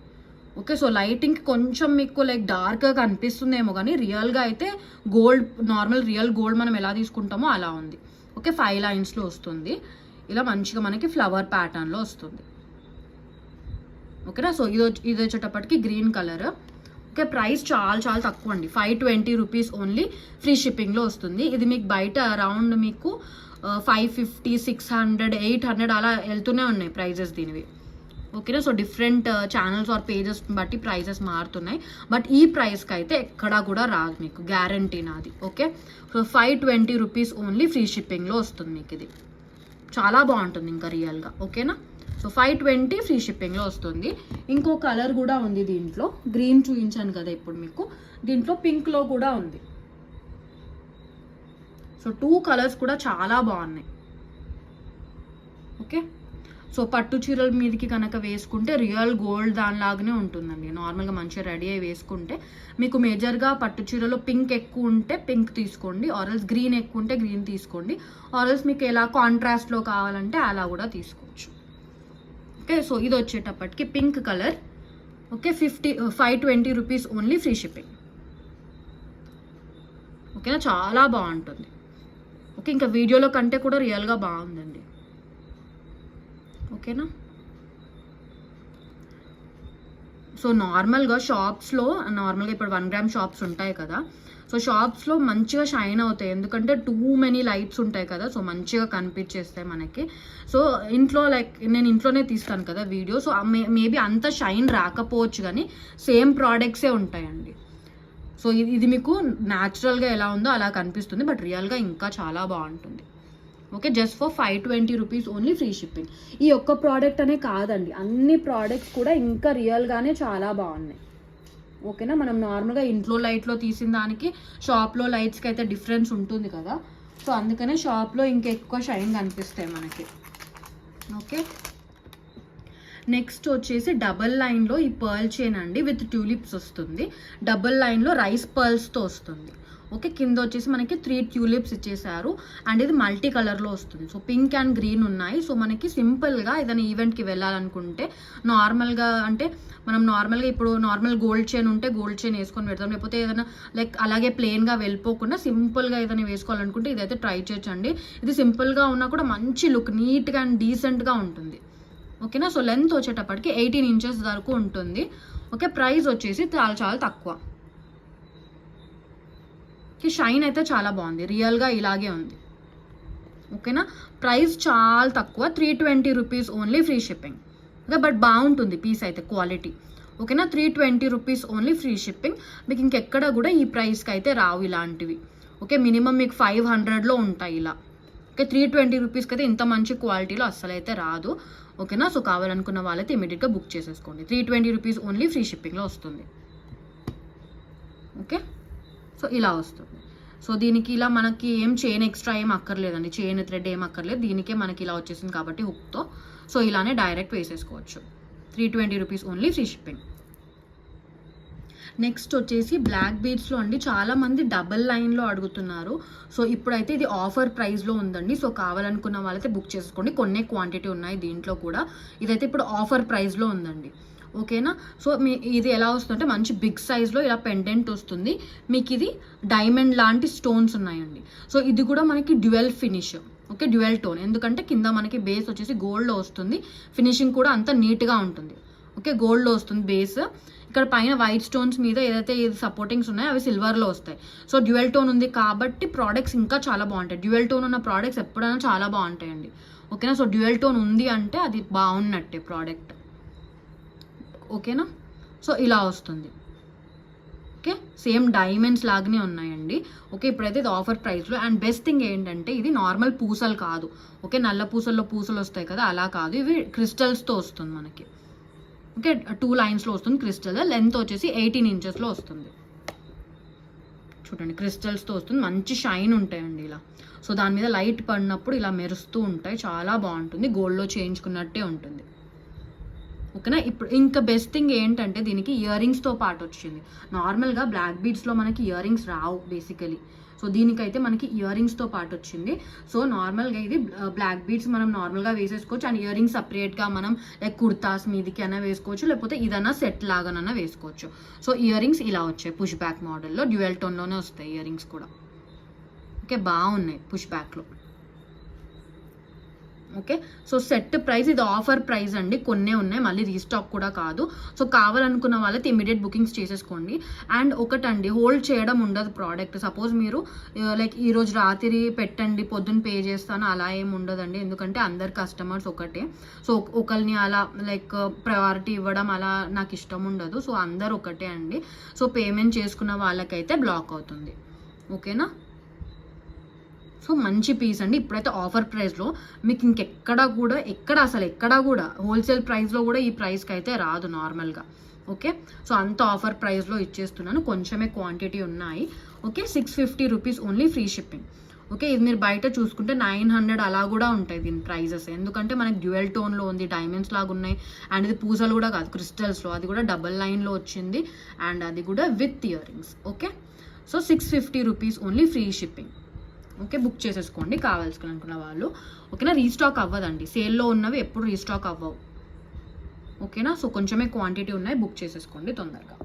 ఓకే, సో లైటింగ్ కొంచెం మీకు లైక్ డార్క్గా కనిపిస్తుందేమో కానీ రియల్గా అయితే గోల్డ్, నార్మల్ రియల్ గోల్డ్ మనం ఎలా తీసుకుంటామో అలా ఉంది. ఓకే, 5 లైన్స్లో వస్తుంది, ఇలా మంచిగా మనకి ఫ్లవర్ ప్యాటర్న్లో వస్తుంది. ఓకేనా, సో ఇది వచ్చేటప్పటికి గ్రీన్ కలర్. ఓకే, ప్రైస్ చాలా చాలా తక్కువ అండి, 520 రూపీస్ ఓన్లీ, ఫ్రీ షిప్పింగ్లో వస్తుంది. ఇది మీకు బయట అరౌండ్ మీకు 550, 600, 800 అలా వెళ్తూనే ఉన్నాయి ప్రైజెస్ దీనివి. ఓకేనా, so different channels or pages బట్టి ప్రైజెస్ మారుతున్నాయి. బట్ ఈ ప్రైస్కి అయితే ఎక్కడా కూడా రాదు, మీకు గ్యారంటీ నాది. Okay, so 520 rupees only, free షిప్పింగ్లో వస్తుంది మీకు. ఇది చాలా బాగుంటుంది ఇంకా రియల్గా. ఓకేనా, సో 520 ఫ్రీ షిప్పింగ్లో వస్తుంది. ఇంకో కలర్ కూడా ఉంది దీంట్లో, గ్రీన్ చూపించాను కదా ఇప్పుడు మీకు, దీంట్లో పింక్లో కూడా ఉంది. సో 2 కలర్స్ కూడా చాలా బాగున్నాయి. ఓకే, సో పట్టు చీరల మీదకి కనుక వేసుకుంటే రియల్ గోల్డ్ దానిలాగానే ఉంటుందండి. నార్మల్గా మంచిగా రెడీ అయ్యి వేసుకుంటే మీకు మేజర్గా పట్టు చీరలో పింక్ ఎక్కువ ఉంటే పింక్ తీసుకోండి, ఆరెల్స్ గ్రీన్ ఎక్కువ ఉంటే గ్రీన్ తీసుకోండి, ఆరెల్స్ మీకు ఎలా కాంట్రాస్ట్లో కావాలంటే అలా కూడా తీసుకోవచ్చు. ఓకే, సో ఇది వచ్చేటప్పటికి pink colour. Okay, 520 rupees only, free shipping. ఓకేనా, చాలా బాగుంటుంది. ఓకే, ఇంకా వీడియోలో కంటే కూడా రియల్గా బాగుందండి. ఓకేనా, సో నార్మల్గా షాప్స్లో నార్మల్గా ఇప్పుడు 1 గ్రామ్ షాప్స్ ఉంటాయి కదా, సో షాప్స్లో మంచిగా షైన్ అవుతాయి, ఎందుకంటే టూ మెనీ లైట్స్ ఉంటాయి కదా, సో మంచిగా కనిపించేస్తాయి మనకి. సో ఇంట్లో లైక్ నేను ఇంట్లోనే తీస్తాను కదా వీడియో, సో మేబీ అంత షైన్ రాకపోవచ్చు కానీ సేమ్ ప్రోడక్ట్సే ఉంటాయండి. సో ఇది మీకు న్యాచురల్గా ఎలా ఉందో అలా కనిపిస్తుంది, బట్ రియల్గా ఇంకా చాలా బాగుంటుంది. Okay, just for 520 rupees only, free shipping. ఈ ఒక్క ప్రోడక్ట్ అనే కాదండి, అన్ని ప్రోడక్ట్స్ కూడా ఇంకా రియల్గానే చాలా బాగున్నాయి. ఓకేనా, మనం నార్మల్గా ఇంట్లో లైట్లో తీసిన దానికి షాప్లో లైట్స్కి అయితే డిఫరెన్స్ ఉంటుంది కదా, సో అందుకనే షాప్లో ఇంకెక్కువ షైన్ కనిపిస్తాయి మనకి. ఓకే, నెక్స్ట్ వచ్చేసి డబల్ లైన్లో ఈ పర్ల్ చైన్ అండి, విత్ ట్యూలిప్స్ వస్తుంది. డబల్ లైన్లో రైస్ పర్ల్స్తో వస్తుంది. ఓకే, కింద వచ్చేసి మనకి 3 ట్యూలిప్స్ ఇచ్చేసారు, అండ్ ఇది మల్టీ కలర్లో వస్తుంది. సో పింక్ అండ్ గ్రీన్ ఉన్నాయి. సో మనకి సింపుల్గా ఏదైనా ఈవెంట్కి వెళ్ళాలనుకుంటే నార్మల్గా అంటే మనం నార్మల్గా ఇప్పుడు నార్మల్ గోల్డ్ చైన్ ఉంటే గోల్డ్ చైన్ వేసుకొని పెడతాం, లేకపోతే ఏదైనా లైక్ అలాగే ప్లెయిన్గా వెళ్ళిపోకుండా సింపుల్గా ఏదైనా వేసుకోవాలనుకుంటే ఇదైతే ట్రై చేయొచ్చండి. ఇది సింపుల్గా ఉన్నా కూడా మంచి లుక్, నీట్గా అండ్ డీసెంట్గా ఉంటుంది. ఓకేనా, సో లెంత్ వచ్చేటప్పటికి 18 ఇంచెస్ వరకు ఉంటుంది. ఓకే, ప్రైస్ వచ్చేసి చాలా చాలా తక్కువ. షైన్ అయితే చాలా బాగుంది, రియల్గా ఇలాగే ఉంది. ఓకేనా, ప్రైస్ చాలా తక్కువ, 320 rupees only, free shipping. Okay, but బాగుంటుంది పీస్ అయితే, క్వాలిటీ. ఓకేనా, 320 రూపీస్ ఓన్లీ, ఫ్రీ షిప్పింగ్. మీకు ఇంకెక్కడ కూడా ఈ ప్రైస్కి అయితే రావు ఇలాంటివి. ఓకే, మినిమం మీకు 500లో ఉంటాయి ఇలా. ఓకే, 320 రూపీస్కి అయితే ఇంత మంచి క్వాలిటీలో అస్సలు అయితే రాదు. ఓకేనా, సో కావాలనుకున్న వాళ్ళైతే ఇమీడియట్గా బుక్ చేసేసుకోండి. 320 రూపీస్ ఓన్లీ, ఫ్రీ షిప్పింగ్లో వస్తుంది. ఓకే, సో ఇలా వస్తుంది. సో దీనికి ఇలా మనకి ఏం చైన్ ఎక్స్ట్రా ఏం అక్కర్లేదండి, చైన్ థ్రెడ్ ఏం అక్కర్లేదు, దీనికే మనకి ఇలా వచ్చేసింది కాబట్టి హుక్తో. సో ఇలానే డైరెక్ట్ వేసేసుకోవచ్చు. 320 rupees only, free shipping. Next వచ్చేసి బ్లాక్ బీడ్స్లో అండి, చాలామంది డబల్ లైన్లో అడుగుతున్నారు. సో ఇప్పుడైతే ఇది ఆఫర్ ప్రైస్లో ఉందండి. సో కావాలనుకున్న వాళ్ళైతే బుక్ చేసుకోండి, కొన్నే క్వాంటిటీ ఉన్నాయి దీంట్లో కూడా. ఇదైతే ఇప్పుడు ఆఫర్ ప్రైస్లో ఉందండి. ఓకేనా, సో ఇది ఎలా వస్తుందంటే మంచి బిగ్ సైజ్లో ఇలా పెండెంట్ వస్తుంది. మీకు ఇది డైమండ్ లాంటి స్టోన్స్ ఉన్నాయండి. సో ఇది కూడా మనకి dual finish. Okay, dual tone, ఎందుకంటే కింద మనకి బేస్ వచ్చేసి గోల్డ్లో వస్తుంది, ఫినిషింగ్ కూడా అంత నీట్గా ఉంటుంది. ఓకే, గోల్డ్లో వస్తుంది బేస్. ఇక్కడ పైన వైట్ స్టోన్స్ మీద ఏదైతే సపోర్టింగ్స్ ఉన్నాయో అవి సిల్వర్లో వస్తాయి. సో డ్యూయల్ టోన్ ఉంది కాబట్టి ప్రోడక్ట్స్ ఇంకా చాలా బాగుంటాయి. డ్యూయల్ టోన్ ఉన్న ప్రోడక్ట్స్ ఎప్పుడైనా చాలా బాగుంటాయండి. ఓకేనా, సో డ్యూయల్ టోన్ ఉంది అంటే అది బాగున్నట్టే ప్రోడక్ట్. ఓకేనా, సో ఇలా వస్తుంది. ఓకే, సేమ్ డైమండ్స్ లాగానే ఉన్నాయండి. ఓకే, ఇప్పుడైతే ఇది ఆఫర్ ప్రైస్లో. అండ్ బెస్ట్ థింగ్ ఏంటంటే ఇది నార్మల్ పూసలు కాదు. ఓకే, నల్ల పూసల్లో పూసలు వస్తాయి కదా, అలా కాదు, ఇవి క్రిస్టల్స్తో వస్తుంది మనకి. ఓకే, 2 లైన్స్లో వస్తుంది క్రిస్టల్. లెంత్ వచ్చేసి 18 ఇంచెస్లో వస్తుంది. చూడండి, క్రిస్టల్స్తో వస్తుంది, మంచి షైన్ ఉంటాయండి ఇలా. సో దాని మీద లైట్ పడినప్పుడు ఇలా మెరుస్తూ ఉంటాయి, చాలా బాగుంటుంది, గోల్డ్లో చేయించుకున్నట్టే ఉంటుంది. ఓకేనా. ఇప్పుడు ఇంకా బెస్ట్ థింగ్ ఏంటంటే దీనికి ఇయర్ రింగ్స్తో పాటు వచ్చింది. నార్మల్గా బ్లాక్ బీడ్స్లో మనకి ఇయర్ రింగ్స్ రావు బేసికలీ. సో దీనికైతే మనకి ఇయర్ రింగ్స్తో పాటు వచ్చింది. సో నార్మల్గా ఇది బ్లాక్ బీడ్స్ మనం నార్మల్గా వేసేసుకోవచ్చు. అండ్ ఇయర్ రింగ్స్ సపరేట్గా మనం లైక్ కుర్తాస్ మీదకి అయినా వేసుకోవచ్చు, లేకపోతే ఇదన్నా సెట్ లాగానన్నా వేసుకోవచ్చు. సో ఇయర్ రింగ్స్ ఇలా వచ్చాయి పుష్ బ్యాక్ మోడల్లో, డ్యూయల్ టోన్లోనే వస్తాయి ఇయర్ రింగ్స్ కూడా. ఓకే, బాగున్నాయి పుష్ బ్యాక్లో. ఓకే, సో సెట్ ప్రైస్ ఇది ఆఫర్ ప్రైస్ అండి, కొన్నే ఉన్నాయి, మళ్ళీ రీస్టాక్ కూడా కాదు. సో కావాలనుకున్న వాళ్ళైతే ఇమీడియట్ బుకింగ్స్ చేసేసుకోండి. అండ్ ఒకటండి, హోల్డ్ చేయడం ఉండదు ప్రోడక్ట్. సపోజ్ మీరు లైక్ ఈరోజు రాత్రి పెట్టండి పొద్దున్న పే చేస్తాను అలా ఏమి ఉండదండి, ఎందుకంటే అందరు కస్టమర్స్ ఒకటే. సో ఒకరిని అలా లైక్ ప్రయారిటీ ఇవ్వడం అలా నాకు ఇష్టం ఉండదు. సో అందరు ఒకటే అండి. సో పేమెంట్ చేసుకున్న వాళ్ళకైతే బ్లాక్ అవుతుంది. ఓకేనా. సో మంచి పీస్ అండి, ఇప్పుడైతే ఆఫర్ ప్రైస్లో మీకు ఇంకెక్కడా కూడా ఎక్కడా కూడా హోల్సేల్ ప్రైస్లో కూడా ఈ ప్రైస్కి అయితే రాదు నార్మల్గా. ఓకే, సో అంత ఆఫర్ ప్రైస్లో ఇచ్చేస్తున్నాను, కొంచెమే క్వాంటిటీ ఉన్నాయి. Okay, 650 rupees only, free shipping. Okay, ఇది మీరు బయట చూసుకుంటే 900 అలా కూడా ఉంటాయి దీని ప్రైజెస్, ఎందుకంటే మనకి డ్యూయల్ టోన్లో ఉంది, డైమండ్స్ లాగా ఉన్నాయి. అండ్ ఇది పూసలు కూడా కాదు, క్రిస్టల్స్లో, అది కూడా డబల్ లైన్లో వచ్చింది, అండ్ అది కూడా with ear rings. Okay, so 650 rupees only, free shipping. Okay, book చేసేసుకోండి కావాల్సుకున్న వాళ్ళు. ఓకేనా, రీస్టాక్ అవ్వదండి, సేల్లో ఉన్నవి ఎప్పుడు రీస్టాక్ అవ్వవు. ఓకేనా, సో కొంచెమే క్వాంటిటీ ఉన్నాయి, బుక్ చేసేసుకోండి తొందరగా.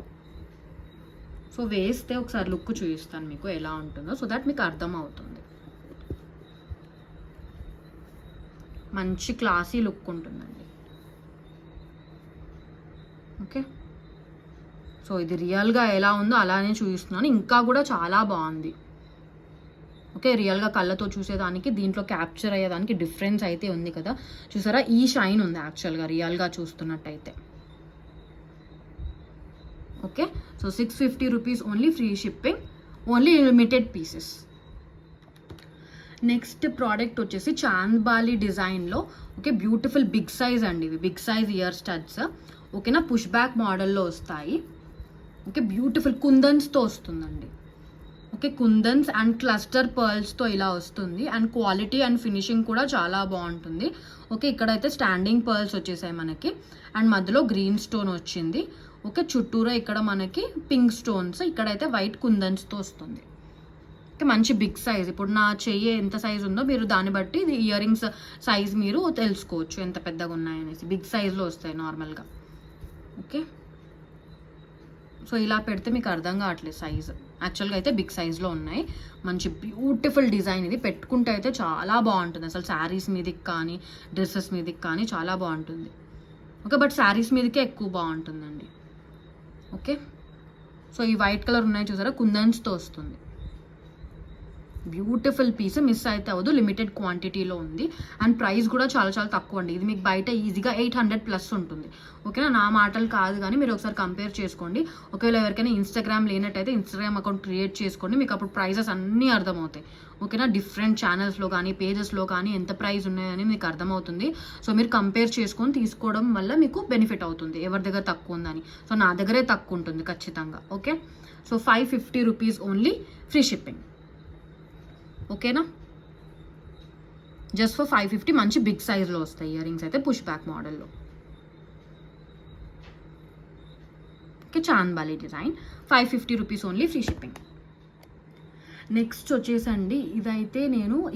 సో వేస్తే ఒకసారి లుక్ చూపిస్తాను మీకు ఎలా ఉంటుందో, సో దట్ మీకు అర్థం అవుతుంది. మంచి క్లాసీ లుక్ ఉంటుందండి. ఓకే, సో ఇది రియల్గా ఎలా ఉందో అలానే చూపిస్తున్నాను, ఇంకా కూడా చాలా బాగుంది. ఓకే, రియల్గా కళ్ళతో చూసేదానికి దీంట్లో క్యాప్చర్ అయ్యేదానికి డిఫరెన్స్ అయితే ఉంది కదా, చూసారా, ఈ షైన్ ఉంది యాక్చువల్గా రియల్గా చూస్తున్నట్టయితే. Okay, so 650 rupees only, free shipping, only limited pieces. Next product వచ్చేసి చాంద్బాలి డిజైన్లో. ఓకే, బ్యూటిఫుల్ బిగ్ సైజ్ అండి, ఇవి బిగ్ సైజ్ ఇయర్ స్టడ్స్. ఓకేనా, పుష్ బ్యాక్ మోడల్లో వస్తాయి. ఓకే, బ్యూటిఫుల్ కుందన్స్తో వస్తుందండి. ఓకే, కుందన్స్ అండ్ క్లస్టర్ పర్ల్స్తో ఇలా వస్తుంది. అండ్ క్వాలిటీ అండ్ ఫినిషింగ్ కూడా చాలా బాగుంటుంది. ఓకే, ఇక్కడైతే స్టాండింగ్ పర్ల్స్ వచ్చేసాయి మనకి, అండ్ మధ్యలో గ్రీన్ స్టోన్ వచ్చింది. ఓకే, చుట్టూరా ఇక్కడ మనకి పింక్ స్టోన్స్, ఇక్కడైతే వైట్ కుందన్స్తో వస్తుంది. ఓకే, మంచి బిగ్ సైజ్. ఇప్పుడు నా చెయ్యి ఎంత సైజ్ ఉందో మీరు దాన్ని బట్టి ఇది ఇయర్ రింగ్స్ సైజ్ మీరు తెలుసుకోవచ్చు ఎంత పెద్దగా ఉన్నాయనేసి. బిగ్ సైజ్లో వస్తాయి నార్మల్గా. ఓకే, సో ఇలా పెడితే మీకు అర్థం కావట్లేదు సైజ్, యాక్చువల్గా అయితే బిగ్ సైజ్లో ఉన్నాయి. మంచి బ్యూటిఫుల్ డిజైన్, ఇది పెట్టుకుంటే అయితే చాలా బాగుంటుంది అసలు, శారీస్ మీదకి కానీ డ్రెస్సెస్ మీదకి కానీ చాలా బాగుంటుంది. ఓకే, బట్ శారీస్ మీదకే ఎక్కువ బాగుంటుందండి. ఓకే, సో ఈ వైట్ కలర్ ఉన్నాయి చూసారా, కుందన్స్తో వస్తుంది. బ్యూటిఫుల్ పీస్, మిస్ అయితే అవ్వదు, లిమిటెడ్ క్వాంటిటీలో ఉంది. అండ్ ప్రైస్ కూడా చాలా చాలా తక్కువ అండి, ఇది మీకు బయట ఈజీగా 800+ ఉంటుంది. ఓకేనా, నా మాటలు కాదు కానీ మీరు ఒకసారి కంపేర్ చేసుకోండి. ఒకవేళ ఎవరికైనా ఇన్స్టాగ్రామ్ లేనట్టయితే ఇన్స్టాగ్రామ్ అకౌంట్ క్రియేట్ చేసుకోండి, మీకు అప్పుడు ప్రైజెస్ అన్నీ అర్థమవుతాయి. ఓకేనా, డిఫరెంట్ ఛానల్స్లో కానీ పేజెస్లో కానీ ఎంత ప్రైస్ ఉన్నాయని మీకు అర్థమవుతుంది. సో మీరు కంపేర్ చేసుకొని తీసుకోవడం వల్ల మీకు బెనిఫిట్ అవుతుంది, ఎవరి దగ్గర తక్కువ ఉందని. సో నా దగ్గరే తక్కువ ఉంటుంది ఖచ్చితంగా. Okay, so 550 rupees only, free shipping. ఓకేనా, జస్ట్ ఫర్ 550, మంచి బిగ్ సైజ్లో వస్తాయి ఇయర్ రింగ్స్ అయితే పుష్ బ్యాక్ మోడల్లో. Okay, chandbali design, 550 rupees only, free shipping. Next వచ్చేసండి, ఇదైతే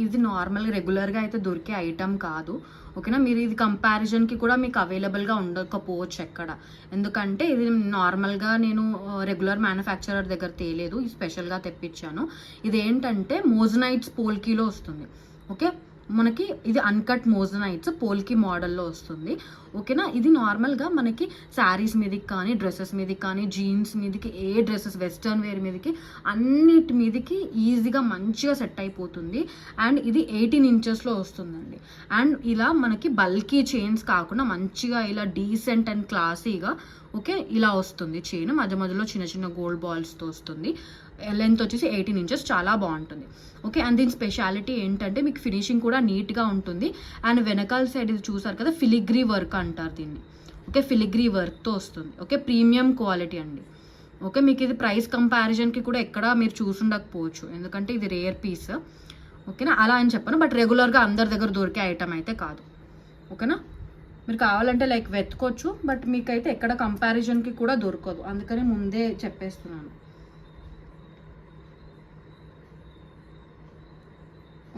ఇది నార్మల్గా రెగ్యులర్గా అయితే దొరికే ఐటమ్ కాదు. ఓకేనా, మీరు ఇది కంపారిజన్కి కూడా మీకు అవైలబుల్గా ఉండకపోవచ్చు ఎక్కడ, ఎందుకంటే ఇది నార్మల్గా నేను రెగ్యులర్ మ్యానుఫ్యాక్చరర్ దగ్గర తేలేదు, ఇది స్పెషల్గా తెప్పించాను. ఇది ఏంటంటే మోజనైట్స్ పోల్కీలో వస్తుంది. ఓకే, మనకి ఇది అన్కట్ మోజనైట్స్ పోల్కి మోడల్లో వస్తుంది. ఓకేనా, ఇది నార్మల్గా మనకి శారీస్ మీదకి కానీ డ్రెస్సెస్ మీదకి కానీ జీన్స్ మీదకి, ఏ డ్రెస్సెస్ వెస్టర్న్ వేర్ మీదకి అన్నిటి మీదకి ఈజీగా మంచిగా సెట్ అయిపోతుంది. అండ్ ఇది 18 ఇంచెస్లో వస్తుందండి. అండ్ ఇలా మనకి బల్కీ చైన్స్ కాకుండా మంచిగా ఇలా డీసెంట్ అండ్ క్లాసీగా ఓకే, ఇలా వస్తుంది చైన్, మధ్య మధ్యలో చిన్న చిన్న గోల్డ్ బాల్స్తో వస్తుంది. లెంత్ వచ్చేసి 18 ఇంచెస్, చాలా బాగుంటుంది. ఓకే, అండ్ దీని స్పెషాలిటీ ఏంటంటే మీకు ఫినిషింగ్ కూడా నీట్గా ఉంటుంది. అండ్ వెనకాల సైడ్ ఇది చూసారు కదా, ఫిలిగ్రీ వర్క్ అంటారు దీన్ని. ఓకే, ఫిలిగ్రీ వర్క్తో వస్తుంది. ఓకే, ప్రీమియం క్వాలిటీ అండి. ఓకే, మీకు ఇది ప్రైస్ కంపారిజన్కి కూడా ఎక్కడ మీరు చూసుండకపోవచ్చు, ఎందుకంటే ఇది రేర్ పీస్. ఓకేనా, అలా అని చెప్పాను, బట్ రెగ్యులర్గా అందరి దగ్గర దొరికే ఐటమ్ అయితే కాదు. ఓకేనా, మీరు కావాలంటే లైక్ వెతుకోవచ్చు, బట్ మీకైతే ఎక్కడ కంపారిజన్కి కూడా దొరకదు, అందుకని ముందే చెప్పేస్తున్నాను.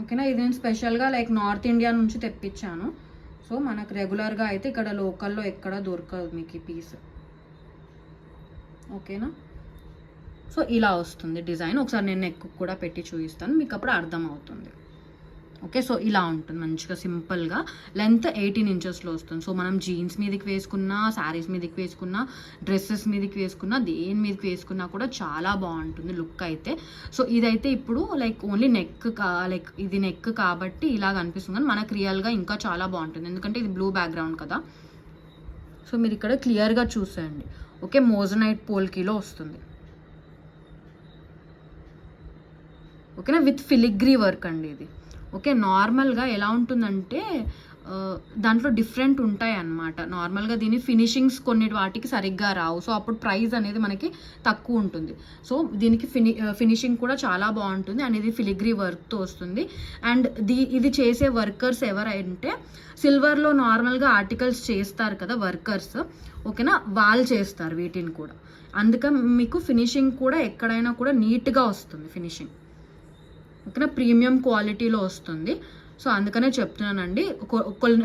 ఓకేనా, ఇది నేను స్పెషల్గా లైక్ నార్త్ ఇండియా నుంచి తెప్పించాను. సో మనకు రెగ్యులర్గా అయితే ఇక్కడ లోకల్లో ఎక్కడ దొరకదు మీకు ఈ పీస్. ఓకేనా, సో ఇలా వస్తుంది డిజైన్. ఒకసారి నేను నెక్ కూడా పెట్టి చూపిస్తాను, మీకు అప్పుడు అర్థమవుతుంది. ఓకే, సో ఇలా ఉంటుంది మంచిగా సింపుల్గా. లెంత్ 18 ఇంచెస్లో వస్తుంది. సో మనం జీన్స్ మీదకి వేసుకున్నా, శారీస్ మీదకి వేసుకున్నా, డ్రెస్సెస్ మీదకి వేసుకున్నా, దేని మీదకి వేసుకున్నా కూడా చాలా బాగుంటుంది లుక్ అయితే. సో ఇదైతే ఇప్పుడు లైక్ ఓన్లీ నెక్ లైక్ ఇది నెక్ కాబట్టి ఇలాగ అనిపిస్తుంది, కానీ మనకు రియల్గా ఇంకా చాలా బాగుంటుంది, ఎందుకంటే ఇది బ్లూ బ్యాక్గ్రౌండ్ కదా. సో మీరు ఇక్కడ క్లియర్గా చూసేయండి. ఓకే, మోజనైట్ పోల్కీలో వస్తుంది. ఓకేనా, విత్ ఫిలిగ్రీ వర్క్ అండి ఇది. ఓకే, నార్మల్గా ఎలా ఉంటుందంటే దాంట్లో డిఫరెంట్ ఉంటాయి అన్నమాట. నార్మల్గా దీని ఫినిషింగ్స్ కొన్ని వాటికి సరిగ్గా రావు, సో అప్పుడు ప్రైస్ అనేది మనకి తక్కువ ఉంటుంది. సో దీనికి ఫినిషింగ్ కూడా చాలా బాగుంటుంది, అండ్ ఇది ఫిలిగ్రీ వర్క్తో వస్తుంది. అండ్ ఇది చేసే వర్కర్స్ ఎవరంటే సిల్వర్లో నార్మల్గా ఆర్టికల్స్ చేస్తారు కదా వర్కర్స్, ఓకేనా, వాళ్ళు చేస్తారు వీటిని కూడా. అందుకని మీకు ఫినిషింగ్ కూడా ఎక్కడైనా కూడా నీట్గా వస్తుంది ఫినిషింగ్. ఓకేనా, ప్రీమియం క్వాలిటీలో వస్తుంది. సో అందుకనే చెప్తున్నానండి,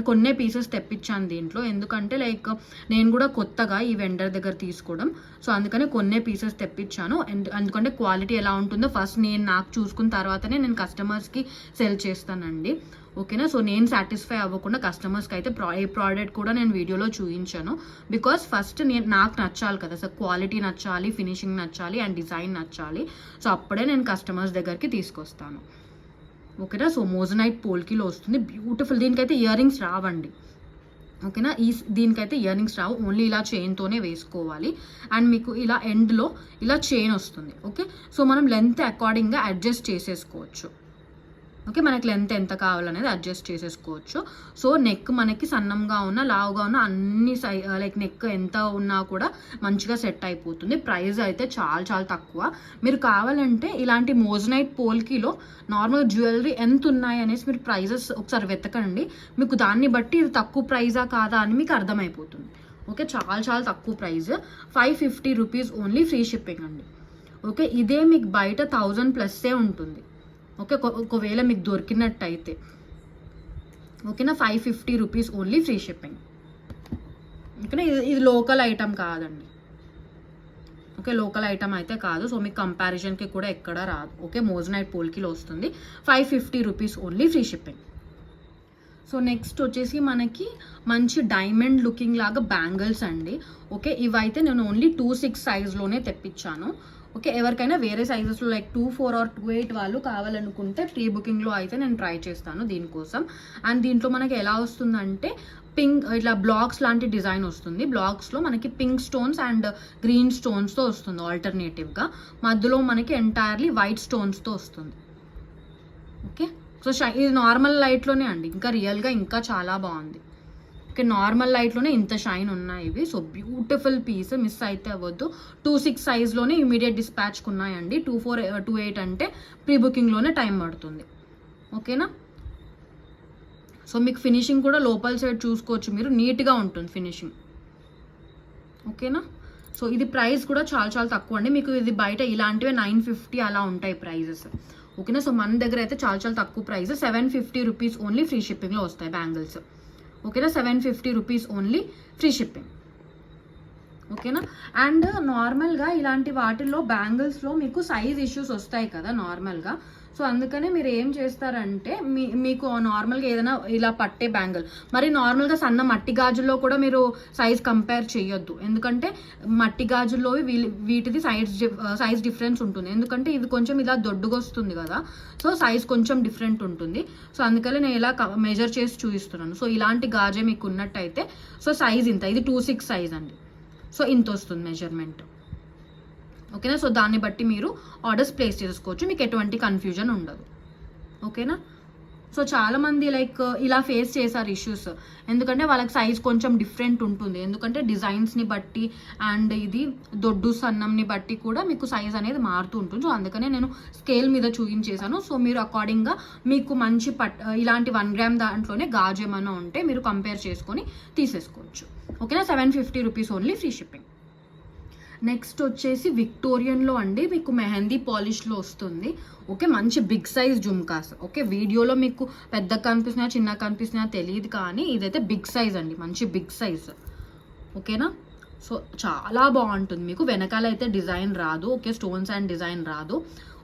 కొన్నే పీసెస్ తెప్పించాను దీంట్లో, ఎందుకంటే లైక్ నేను కూడా కొత్తగా ఈ వెండర్ దగ్గర తీసుకోవడం, సో అందుకనే కొన్నే పీసెస్ తెప్పించాను. ఎందుకంటే క్వాలిటీ ఎలా ఉంటుందో ఫస్ట్ నేను నాకు చూసుకున్న తర్వాతనే నేను కస్టమర్స్కి సెల్ చేస్తానండి. ఓకేనా, సో నేను సాటిస్ఫై అవ్వకుండా కస్టమర్స్కి అయితే ఏ ప్రోడక్ట్ కూడా నేను వీడియోలో చూపించాను, బికాస్ ఫస్ట్ నాకు నచ్చాలి కదా, సో క్వాలిటీ నచ్చాలి, ఫినిషింగ్ నచ్చాలి, అండ్ డిజైన్ నచ్చాలి. సో అప్పుడే నేను కస్టమర్స్ దగ్గరికి తీసుకొస్తాను. ఓకేనా, సో మోజనైట్ పోల్కీలో వస్తుంది, బ్యూటిఫుల్. దీనికైతే ఇయర్ రింగ్స్ రావండి. ఓకేనా, దీనికైతే ఇయర్ రింగ్స్ రావు, ఓన్లీ ఇలా చైన్తోనే వేసుకోవాలి. అండ్ మీకు ఇలా ఎండ్లో ఇలా చైన్ వస్తుంది. ఓకే, సో మనం లెంత్ అకార్డింగ్గా అడ్జస్ట్ చేసేసుకోవచ్చు. ఓకే, మనకి లెంత్ ఎంత కావాలనేది అడ్జస్ట్ చేసేసుకోవచ్చు. సో నెక్ మనకి సన్నంగా ఉన్న, లావుగా ఉన్న, అన్ని లైక్ నెక్ ఎంత ఉన్నా కూడా మంచిగా సెట్ అయిపోతుంది. ప్రైస్ అయితే చాలా చాలా తక్కువ. మీరు కావాలంటే ఇలాంటి మోజనైట్ పోల్కీలో నార్మల్ జ్యువెలరీ ఎంత ఉన్నాయి అనేసి మీరు ప్రైజెస్ ఒకసారి వెతకండి, మీకు దాన్ని బట్టి ఇది తక్కువ ప్రైజా కాదా అని మీకు అర్థమైపోతుంది. ఓకే, చాలా చాలా తక్కువ price, 550 rupees only, free shipping అండి. ఓకే, ఇదే మీకు బయట 1000+ ఉంటుంది. ఓకే, ఒకవేళ మీకు దొరికినట్టయితే. ఓకేనా, 550 రూపీస్ ఓన్లీ, ఫ్రీ షిప్పింగ్. ఓకేనా, ఇది లోకల్ ఐటమ్ కాదండి. ఓకే, లోకల్ ఐటమ్ అయితే కాదు, సో మీకు కంపారిజన్కి కూడా ఎక్కడ రాదు. ఓకే, మోజనైట్ పోల్కీలో వస్తుంది, 550 rupees only, free shipping. So next వచ్చేసి మనకి మంచి డైమండ్ లుకింగ్ లాగా బ్యాంగిల్స్ అండి. ఓకే, ఇవైతే నేను ఓన్లీ 2-6 సైజ్లోనే తెప్పించాను. ఓకే, ఎవరికైనా వేరే సైజెస్లో లైక్ 2-4 ఆర్ 2-8 వాళ్ళు కావాలనుకుంటే ప్రీ బుకింగ్లో అయితే నేను ట్రై చేస్తాను దీనికోసం. అండ్ దీంట్లో మనకి ఎలా వస్తుందంటే పింక్ ఇట్లా బ్లాక్స్ లాంటి డిజైన్ వస్తుంది. బ్లాక్స్లో మనకి పింక్ స్టోన్స్ అండ్ గ్రీన్ స్టోన్స్తో వస్తుంది ఆల్టర్నేటివ్గా. మధ్యలో మనకి ఎంటైర్లీ వైట్ స్టోన్స్తో వస్తుంది. ఓకే, సో ఇది నార్మల్ లైట్లోనే అండి, ఇంకా రియల్గా ఇంకా చాలా బాగుంది. ఓకే, నార్మల్ లైట్లోనే ఇంత షైన్ ఉన్నాయి ఇవి. సో బ్యూటిఫుల్ పీస్, మిస్ అయితే అవ్వద్దు. 2-6 సైజ్లోనే ఇమీడియట్ డిస్పాచ్కి ఉన్నాయండి. 2-4, 2-8 అంటే ప్రీ బుకింగ్లోనే టైం పడుతుంది. ఓకేనా, సో మీకు ఫినిషింగ్ కూడా లోపల సైడ్ చూసుకోవచ్చు మీరు, నీట్గా ఉంటుంది ఫినిషింగ్. ఓకేనా, సో ఇది ప్రైస్ కూడా చాలా చాలా తక్కువ అండి. మీకు ఇది బయట ఇలాంటివే 950 అలా ఉంటాయి ప్రైజెస్. ఓకేనా, సో మన దగ్గర అయితే చాలా చాలా తక్కువ ప్రైస్, 750 రూపీస్ ఓన్లీ, ఫ్రీ షిప్పింగ్లో వస్తాయి బ్యాంగిల్స్. ఓకేనా, 750 రూపీస్ ఓన్లీ, ఫ్రీ షిప్పింగ్. ఓకేనా, అండ్ నార్మల్గా ఇలాంటి వాటిల్లో బ్యాంగిల్స్లో మీకు సైజ్ ఇష్యూస్ వస్తాయి కదా నార్మల్గా. సో అందుకనే మీరు ఏం చేస్తారంటే మీకు నార్మల్గా ఏదైనా ఇలా పట్టే బ్యాంగిల్, మరి నార్మల్గా సన్న మట్టి గాజుల్లో కూడా మీరు సైజ్ కంపేర్ చేయొద్దు, ఎందుకంటే మట్టి గాజుల్లో వీటిది సైజ్ డిఫరెన్స్ ఉంటుంది. ఎందుకంటే ఇవి కొంచెం ఇలా దొడ్డుగా వస్తుంది కదా, సో సైజ్ కొంచెం డిఫరెంట్ ఉంటుంది. సో అందుకని నేను ఇలా మెజర్ చేసి చూపిస్తున్నాను. సో ఇలాంటి గాజే మీకు ఉన్నట్టయితే సో సైజ్ ఇంత, ఇది 2-6 సైజ్ అండి. సో ఇంత వస్తుంది మెజర్మెంట్. ఓకేనా. సో దాన్ని బట్టి మీరు ఆర్డర్స్ ప్లేస్ చేసుకోవచ్చు, మీకు ఎటువంటి కన్ఫ్యూజన్ ఉండదు. ఓకేనా. సో చాలామంది లైక్ ఇలా ఫేస్ చేశారు ఇష్యూస్, ఎందుకంటే వాళ్ళకి సైజ్ కొంచెం డిఫరెంట్ ఉంటుంది, ఎందుకంటే డిజైన్స్ని బట్టి అండ్ ఇది దొడ్డు సన్నంని బట్టి కూడా మీకు సైజ్ అనేది మారుతూ ఉంటుంది. సో అందుకనే నేను స్కేల్ మీద చూపించేశాను. సో మీరు అకార్డింగ్గా మీకు మంచి ఇలాంటి 1 గ్రామ్ దాంట్లోనే గాజు ఏమైనా ఉంటే మీరు కంపేర్ చేసుకొని తీసేసుకోవచ్చు. ఓకేనా. 750 rupees only, free shipping. Next వచ్చేసి విక్టోరియన్లో అండి, మీకు మెహందీ పాలిష్లో వస్తుంది. ఓకే, మంచి బిగ్ సైజ్ జుమ్కాస్. ఓకే, వీడియోలో మీకు పెద్ద కనిపిస్తున్నా చిన్న కనిపిస్తున్నా తెలియదు, కానీ ఇదైతే బిగ్ సైజ్ అండి, మంచి బిగ్ సైజ్. ఓకేనా. సో చాలా బాగుంటుంది. మీకు వెనకాల అయితే డిజైన్ రాదు, ఓకే, స్టోన్స్ అండ్ డిజైన్ రాదు.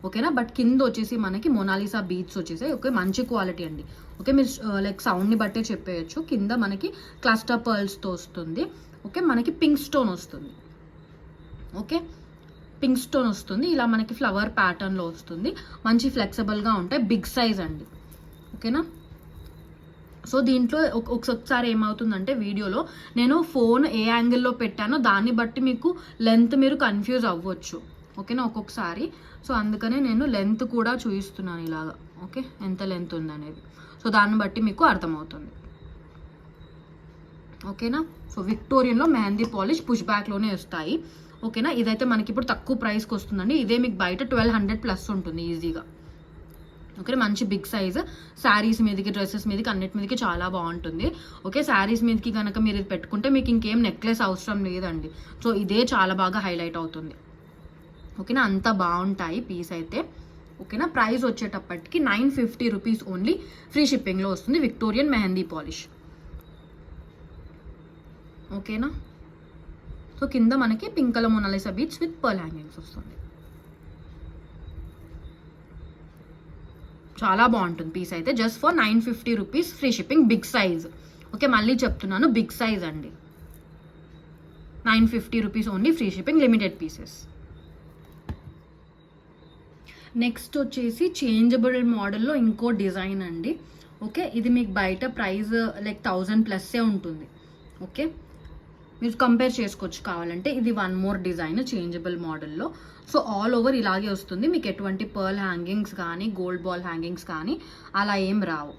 ఓకేనా. బట్ కింద వచ్చేసి మనకి మొనాలిసా బీట్స్ వచ్చేసాయి. ఓకే, మంచి క్వాలిటీ అండి. ఓకే, మీరు లైక్ సౌండ్ని బట్టే చెప్పేయచ్చు. కింద మనకి క్లస్టర్ పర్ల్స్తో వస్తుంది. ఓకే, మనకి పింక్ స్టోన్ వస్తుంది. ఓకే, పింక్ స్టోన్ వస్తుంది, ఇలా మనకి ఫ్లవర్ ప్యాటర్న్లో వస్తుంది, మంచి ఫ్లెక్సిబుల్గా ఉంటాయి, బిగ్ సైజ్ అండి. ఓకేనా. సో దీంట్లో ఒకసారి ఏమవుతుందంటే వీడియోలో నేను ఫోన్ ఏ యాంగిల్లో పెట్టానో దాన్ని బట్టి మీకు లెంత్ మీరు కన్ఫ్యూజ్ అవ్వచ్చు. ఓకేనా ఒక్కొక్కసారి. సో అందుకనే నేను లెంత్ కూడా చూపిస్తున్నాను ఇలాగా. ఓకే, ఎంత లెంత్ ఉందనేది, సో దాన్ని బట్టి మీకు అర్థమవుతుంది. ఓకేనా. సో విక్టోరియన్లో మెహందీ పాలిష్ పుష్ బ్యాక్లోనే వస్తాయి. ఓకేనా. ఇదైతే మనకి ఇప్పుడు తక్కువ ప్రైస్కి వస్తుందండి. ఇదే మీకు బయట 1200+ ఉంటుంది ఈజీగా. ఓకే, మంచి బిగ్ సైజ్, శారీస్ మీదకి, డ్రెస్సెస్ మీదకి, అన్నిటి మీదకి చాలా బాగుంటుంది. ఓకే, శారీస్ మీదకి కనుక మీరు ఇది పెట్టుకుంటే మీకు ఇంకేం నెక్లెస్ అవసరం లేదండి. సో ఇదే చాలా బాగా హైలైట్ అవుతుంది. ఓకేనా, అంత బాగుంటాయి పీస్ అయితే. ఓకేనా. ప్రైస్ వచ్చేటప్పటికి 950 రూపీస్ ఓన్లీ, ఫ్రీ షిప్పింగ్లో వస్తుంది. Victorian mehndi polish. ఓకేనా. సో కింద మనకి pink colour Mona Lisa beads with pearl hangings వస్తుంది. చాలా బాగుంటుంది పీస్ అయితే, just for 950 rupees, free shipping, big size. Okay, మళ్ళీ చెప్తున్నాను, బిగ్ సైజ్ అండి. 950 rupees only, free shipping, limited pieces. Next వచ్చేసి చేంజబుల్ మోడల్లో ఇంకో డిజైన్ అండి. ఓకే, ఇది మీకు బయట ప్రైస్ లైక్ 1000+ ఉంటుంది. ఓకే, మీరు కంపేర్ చేసుకోవచ్చు కావాలంటే. ఇది 1 మోర్ డిజైన్ చేంజబుల్ మోడల్లో. సో ఆల్ ఓవర్ ఇలాగే వస్తుంది, మీకు ఎటువంటి పర్ల్ హ్యాంగింగ్స్ కానీ గోల్డ్ బాల్ హ్యాంగింగ్స్ కానీ అలా ఏం రావు.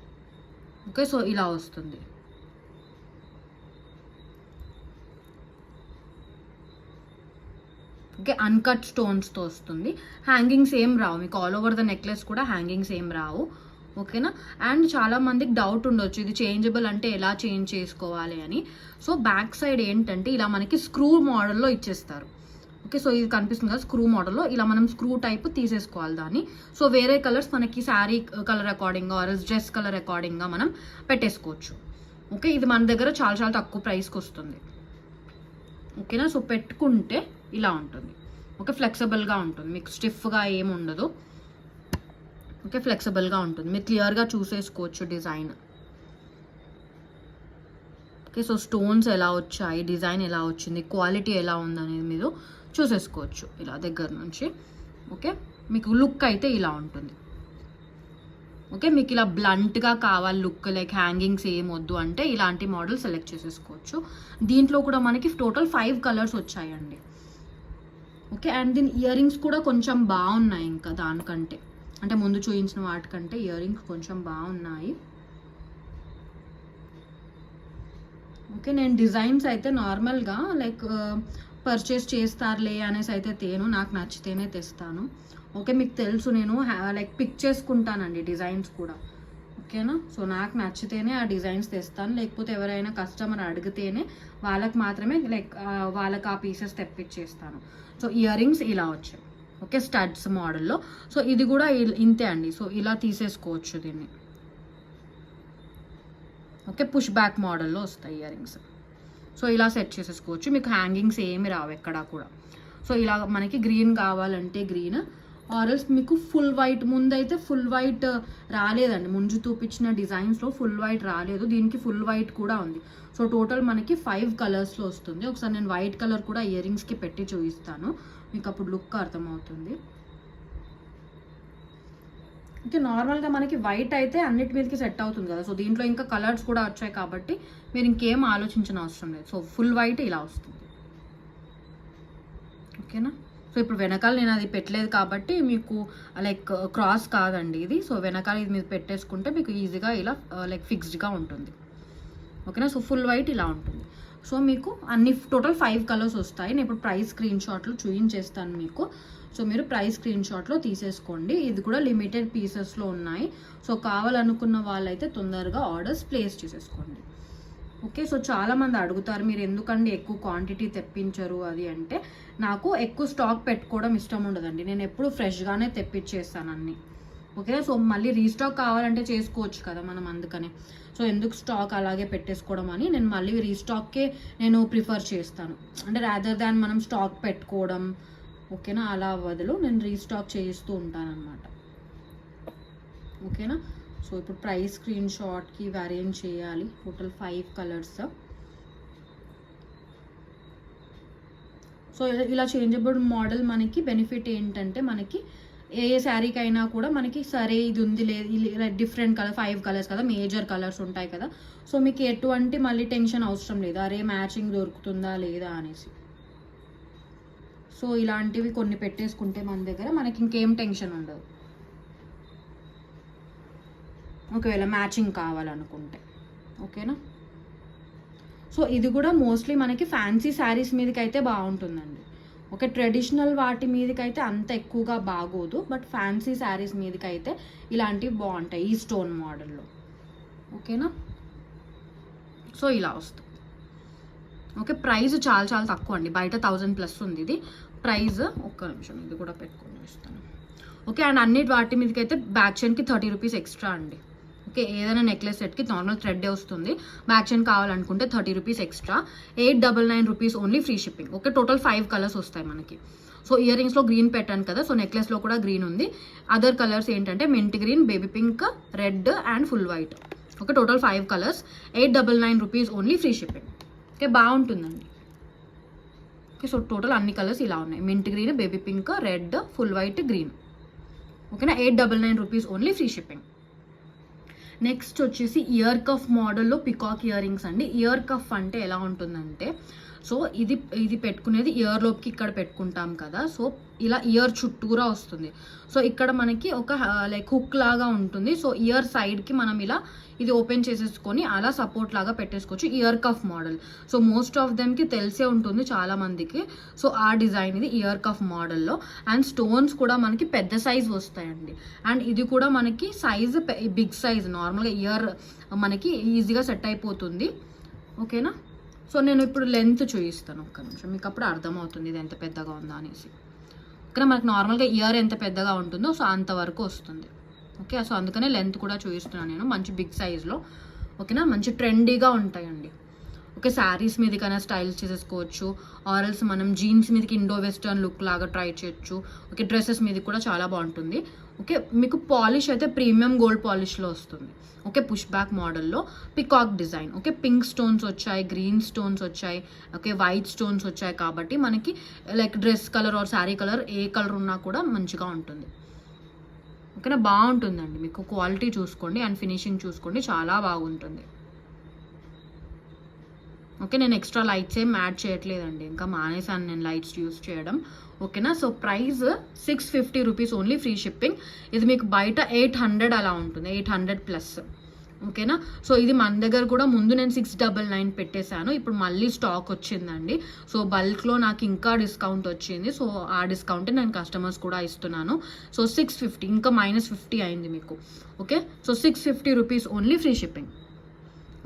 ఓకే, సో ఇలా వస్తుంది. ఓకే, అన్కట్ స్టోన్స్తో వస్తుంది. హ్యాంగింగ్స్ ఏం రావు మీకు, ఆల్ ఓవర్ ద నెక్లెస్ కూడా హ్యాంగింగ్స్ ఏం రావు. ఓకేనా. అండ్ చాలా మందికి డౌట్ ఉండొచ్చు, ఇది చేంజబుల్ అంటే ఎలా చేంజ్ చేసుకోవాలి అని. సో బ్యాక్ సైడ్ ఏంటంటే ఇలా మనకి స్క్రూ మోడల్లో ఇచ్చేస్తారు. ఓకే, సో ఇది కనిపిస్తుంది కదా స్క్రూ మోడల్లో, ఇలా మనం స్క్రూ టైప్ తీసేసుకోవాలి దాన్ని. సో వేరే కలర్స్ మనకి శారీ కలర్ అకార్డింగ్గా ఆర్ డ్రెస్ కలర్ అకార్డింగ్గా మనం పెట్టేసుకోవచ్చు. ఓకే, ఇది మన దగ్గర చాలా చాలా తక్కువ ప్రైస్కి వస్తుంది. ఓకేనా. సో పెట్టుకుంటే ఇలా ఉంటుంది. ఓకే, ఫ్లెక్సిబుల్గా ఉంటుంది, మీకు స్టిఫ్గా ఏమి ఉండదు. ఓకే, ఫ్లెక్సిబుల్గా ఉంటుంది, మీరు క్లియర్గా చూసేసుకోవచ్చు డిజైన్. ఓకే, సో స్టోన్స్ ఎలా వచ్చాయి, డిజైన్ ఎలా వచ్చింది, క్వాలిటీ ఎలా ఉందనేది మీరు చూసేసుకోవచ్చు ఇలా దగ్గర నుంచి. ఓకే, మీకు లుక్ అయితే ఇలా ఉంటుంది. ఓకే, మీకు ఇలా బ్లంట్గా కావాలి లుక్, లైక్ హ్యాంగింగ్స్ ఏం వద్దు అంటే ఇలాంటి మోడల్ సెలెక్ట్ చేసేసుకోవచ్చు. దీంట్లో కూడా మనకి టోటల్ 5 కలర్స్ వచ్చాయండి. ఓకే, అండ్ దీని ఇయర్ రింగ్స్ కూడా కొంచెం బాగున్నాయి, ఇంకా దానికంటే అంటే ముందు చూపించిన వాటికంటే ఇయర్ రింగ్స్ కొంచెం బాగున్నాయి. ఓకే, నేను డిజైన్స్ అయితే నార్మల్గా లైక్ పర్చేస్ చేస్తారులే అనేసి అయితే తేను, నాకు నచ్చితేనే తెస్తాను. ఓకే, మీకు తెలుసు నేను లైక్ పిక్ చేసుకుంటానండి డిజైన్స్ కూడా. ఓకేనా. సో నాకు నచ్చితేనే ఆ డిజైన్స్ తెస్తాను, లేకపోతే ఎవరైనా కస్టమర్ అడిగితేనే వాళ్ళకి మాత్రమే లైక్ వాళ్ళకి ఆ పీసెస్ తెప్పించేస్తాను. సో ఇయర్ రింగ్స్ ఇలా వచ్చాయి. ఓకే, స్టడ్స్ మోడల్లో. సో ఇది కూడా ఇంతే అండి. సో ఇలా తీసేసుకోవచ్చు దీన్ని. ఓకే, పుష్ బ్యాక్ మోడల్లో వస్తాయి ఇయర్ రింగ్స్. సో ఇలా సెట్ చేసేసుకోవచ్చు, మీకు హ్యాంగింగ్స్ ఏమి రావు ఎక్కడా కూడా. సో ఇలా మనకి గ్రీన్ కావాలంటే గ్రీన్, ఆర్ఎల్స్ మీకు ఫుల్ వైట్. ముందైతే ఫుల్ వైట్ రాలేదండి, ముందు చూపించిన డిజైన్స్లో ఫుల్ వైట్ రాలేదు, దీనికి ఫుల్ వైట్ కూడా ఉంది. సో టోటల్ మనకి 5 కలర్స్లో వస్తుంది. ఒకసారి నేను వైట్ కలర్ కూడా ఇయర్ రింగ్స్కి పెట్టి చూపిస్తాను, మీకు అప్పుడు లుక్ అర్థమవుతుంది. ఓకే, నార్మల్గా మనకి వైట్ అయితే అన్నిటి మీదకి సెట్ అవుతుంది కదా. సో దీంట్లో ఇంకా కలర్స్ కూడా వచ్చాయి కాబట్టి మీరు ఇంకేం ఆలోచించిన అవసరం లేదు. సో ఫుల్ వైట్ ఇలా వస్తుంది. ఓకేనా. సో ఇప్పుడు వెనకాల నేను అది పెట్టలేదు కాబట్టి మీకు లైక్ క్రాస్ కాదండి ఇది. సో వెనకాల ఇది మీరు పెట్టేసుకుంటే మీకు ఈజీగా ఇలా లైక్ ఫిక్స్డ్గా ఉంటుంది. ఓకేనా. సో ఫుల్ వైట్ ఇలా ఉంటుంది. సో మీకు అన్ని టోటల్ 5 కలర్స్ వస్తాయి. నేను ఇప్పుడు ప్రైస్ స్క్రీన్ షాట్లు చూపించేస్తాను మీకు. సో మీరు ప్రైస్ స్క్రీన్ షాట్లో తీసేసుకోండి. ఇది కూడా లిమిటెడ్ పీసెస్లో ఉన్నాయి. సో కావాలనుకున్న వాళ్ళైతే తొందరగా ఆర్డర్స్ ప్లేస్ చేసేసుకోండి. ఓకే. సో చాలామంది అడుగుతారు మీరు ఎందుకండి ఎక్కువ క్వాంటిటీ తెప్పించరు అది అంటే, నాకు ఎక్కువ స్టాక్ పెట్టుకోవడం ఇష్టం ఉండదండి. నేను ఎప్పుడు ఫ్రెష్గానే తెప్పించేస్తాను అన్నీ. ఓకే. సో మళ్ళీ రీస్టాక్ కావాలంటే చేసుకోవచ్చు కదా మనం, అందుకనే. సో ఎందుకు స్టాక్ అలాగే పెట్టేసుకోవడం అని నేను మళ్ళీ రీస్టాక్కే నేను ప్రిఫర్ చేస్తాను. అంటే రాదర్ దాన్ మనం స్టాక్ పెట్టుకోవడం, ఓకేనా, అలా బదులు నేను రీస్టాక్ చేయిస్తూ ఉంటాను అనమాట. ఓకేనా. సో ఇప్పుడు ప్రైస్ స్క్రీన్ షాట్కి వేరియంట్ చేయాలి. Total 5 colours. సో ఇలా చేంజబుల్ మోడల్ మనకి బెనిఫిట్ ఏంటంటే, మనకి ఏ శారీకి అయినా కూడా మనకి సరే ఇది ఉంది లేదు, డిఫరెంట్ కలర్ 5 కలర్స్ కదా, మేజర్ కలర్స్ ఉంటాయి కదా. సో మీకు ఎటువంటి మళ్ళీ టెన్షన్ అవసరం లేదు, అరే మ్యాచింగ్ దొరుకుతుందా లేదా అనేసి. సో ఇలాంటివి కొన్ని పెట్టేసుకుంటే మన దగ్గర మనకి ఇంకేం టెన్షన్ ఉండదు, ఒకవేళ మ్యాచింగ్ కావాలనుకుంటే. ఓకేనా. సో ఇది కూడా మోస్ట్లీ మనకి ఫ్యాన్సీ శారీస్ మీదకి అయితే బాగుంటుందండి. ఓకే. ట్రెడిషనల్ వాటి మీదకైతే అంత ఎక్కువగా బాగోదు, బట్ ఫ్యాన్సీ శారీస్ మీదకైతే ఇలాంటివి బాగుంటాయి ఈ స్టోన్ మోడల్లో. ఓకేనా. సో ఇలా వస్తుంది. ఓకే. ప్రైస్ చాలా చాలా తక్కువ అండి, బయట 1000+ ఉంది ఇది ప్రైస్. ఒక్క నిమిషం ఇది కూడా పెట్టుకొని ఇస్తాను. ఓకే. అండ్ అన్నిటి వాటి మీదకైతే బ్యాక్ చైన్కి 30 రూపీస్ ఎక్స్ట్రా అండి. ఓకే. ఏదైనా నెక్లెస్ సెట్కి నార్మల్ థ్రెడ్డే వస్తుంది, బ్యాక్ చైన్ కావాలనుకుంటే 30 rupees extra. 899 rupees only free shipping. Okay. Total 5 colours వస్తాయి మనకి. సో ఇయర్ రింగ్స్లో గ్రీన్ పెట్టాను కదా, సో నెక్లెస్లో కూడా గ్రీన్ ఉంది. అదర్ కలర్స్ ఏంటంటే mint green, baby pink, red and full white. Okay. Total 5 colours, 899 rupees only free shipping. Okay. బాగుంటుందండి. ఓకే. సో టోటల్ అన్ని కలర్స్ ఇలా ఉన్నాయి, mint green, baby pink, red, full white, green. ఓకేనా. 899 rupees only free shipping. Next వచ్చేసి ఇయర్ కఫ్ మోడల్లో పికాక్ ఇయర్ రింగ్స్ అండి. ఇయర్ కఫ్ అంటే ఎలా ఉంటుందంటే, సో ఇది పెట్టుకునేది ఇయర్ లోకి ఇక్కడ పెట్టుకుంటాం కదా, సో ఇలా ఇయర్ చుట్టూరా వస్తుంది. సో ఇక్కడ మనకి ఒక లైక్ హుక్ లాగా ఉంటుంది. సో ఇయర్ సైడ్కి మనం ఇలా ఇది ఓపెన్ చేసేసుకొని అలా సపోర్ట్ లాగా పెట్టేసుకోవచ్చు. Ear cuff model. So most of దెమ్కి తెలిసే ఉంటుంది చాలా మందికి. సో ఆ డిజైన్ ఇది ఇయర్ కఫ్ మోడల్లో. అండ్ స్టోన్స్ కూడా మనకి పెద్ద సైజ్ వస్తాయండి. అండ్ ఇది కూడా మనకి సైజ్ బిగ్ సైజ్, నార్మల్గా ఇయర్ మనకి ఈజీగా సెట్ అయిపోతుంది. ఓకేనా. సో నేను ఇప్పుడు లెంత్ చూపిస్తాను, ఒక్క నిమిషం, మీకు అప్పుడు అర్థమవుతుంది ఇది ఎంత పెద్దగా ఉందా అనేసి. ఓకేనా. మనకి నార్మల్గా ఇయర్ ఎంత పెద్దగా ఉంటుందో సో అంతవరకు వస్తుంది. ఓకే. సో అందుకనే లెంత్ కూడా చూపిస్తున్నాను నేను, మంచి బిగ్ సైజ్లో. ఓకేనా. మంచి ట్రెండీగా ఉంటాయండి. ఓకే. శారీస్ మీదకైనా స్టైల్ చేసేసుకోవచ్చు, ఆరల్స్ మనం జీన్స్ మీదకి ఇండో వెస్టర్న్ లుక్ లాగా ట్రై చేయొచ్చు. ఓకే. డ్రెస్సెస్ మీదకి కూడా చాలా బాగుంటుంది. ఓకే. మీకు పాలిష్ అయితే ప్రీమియం గోల్డ్ పాలిష్లో వస్తుంది. ఓకే. పుష్ బ్యాక్ మోడల్లో peacock design. Okay. Pink stones వచ్చాయి, గ్రీన్ స్టోన్స్ వచ్చాయి, ఓకే, వైట్ స్టోన్స్ వచ్చాయి. కాబట్టి మనకి like dress colour or saree colour ఏ కలర్ ఉన్నా కూడా మంచిగా ఉంటుంది. ఓకేనా. బాగుంటుందండి, మీకు క్వాలిటీ చూసుకోండి అండ్ ఫినిషింగ్ చూసుకోండి, చాలా బాగుంటుంది. ఓకే. నేను ఎక్స్ట్రా లైట్స్ ఏం యాడ్ చేయట్లేదండి, ఇంకా మానేసాను నేను లైట్స్ యూస్ చేయడం. ఓకేనా. So price 650 rupees only free shipping. ఇది మీకు బయట 800 అలా ఉంటుంది, 800+. ఓకేనా. సో ఇది మన దగ్గర కూడా ముందు నేను 699 పెట్టేశాను, ఇప్పుడు మళ్ళీ స్టాక్ వచ్చిందండి. సో బల్క్లో నాకు ఇంకా డిస్కౌంట్ వచ్చింది. సో ఆ డిస్కౌంట్ నేను కస్టమర్స్ కూడా ఇస్తున్నాను. సో 650 ఇంకా -50 అయింది మీకు. Okay. So 650 rupees only free shipping.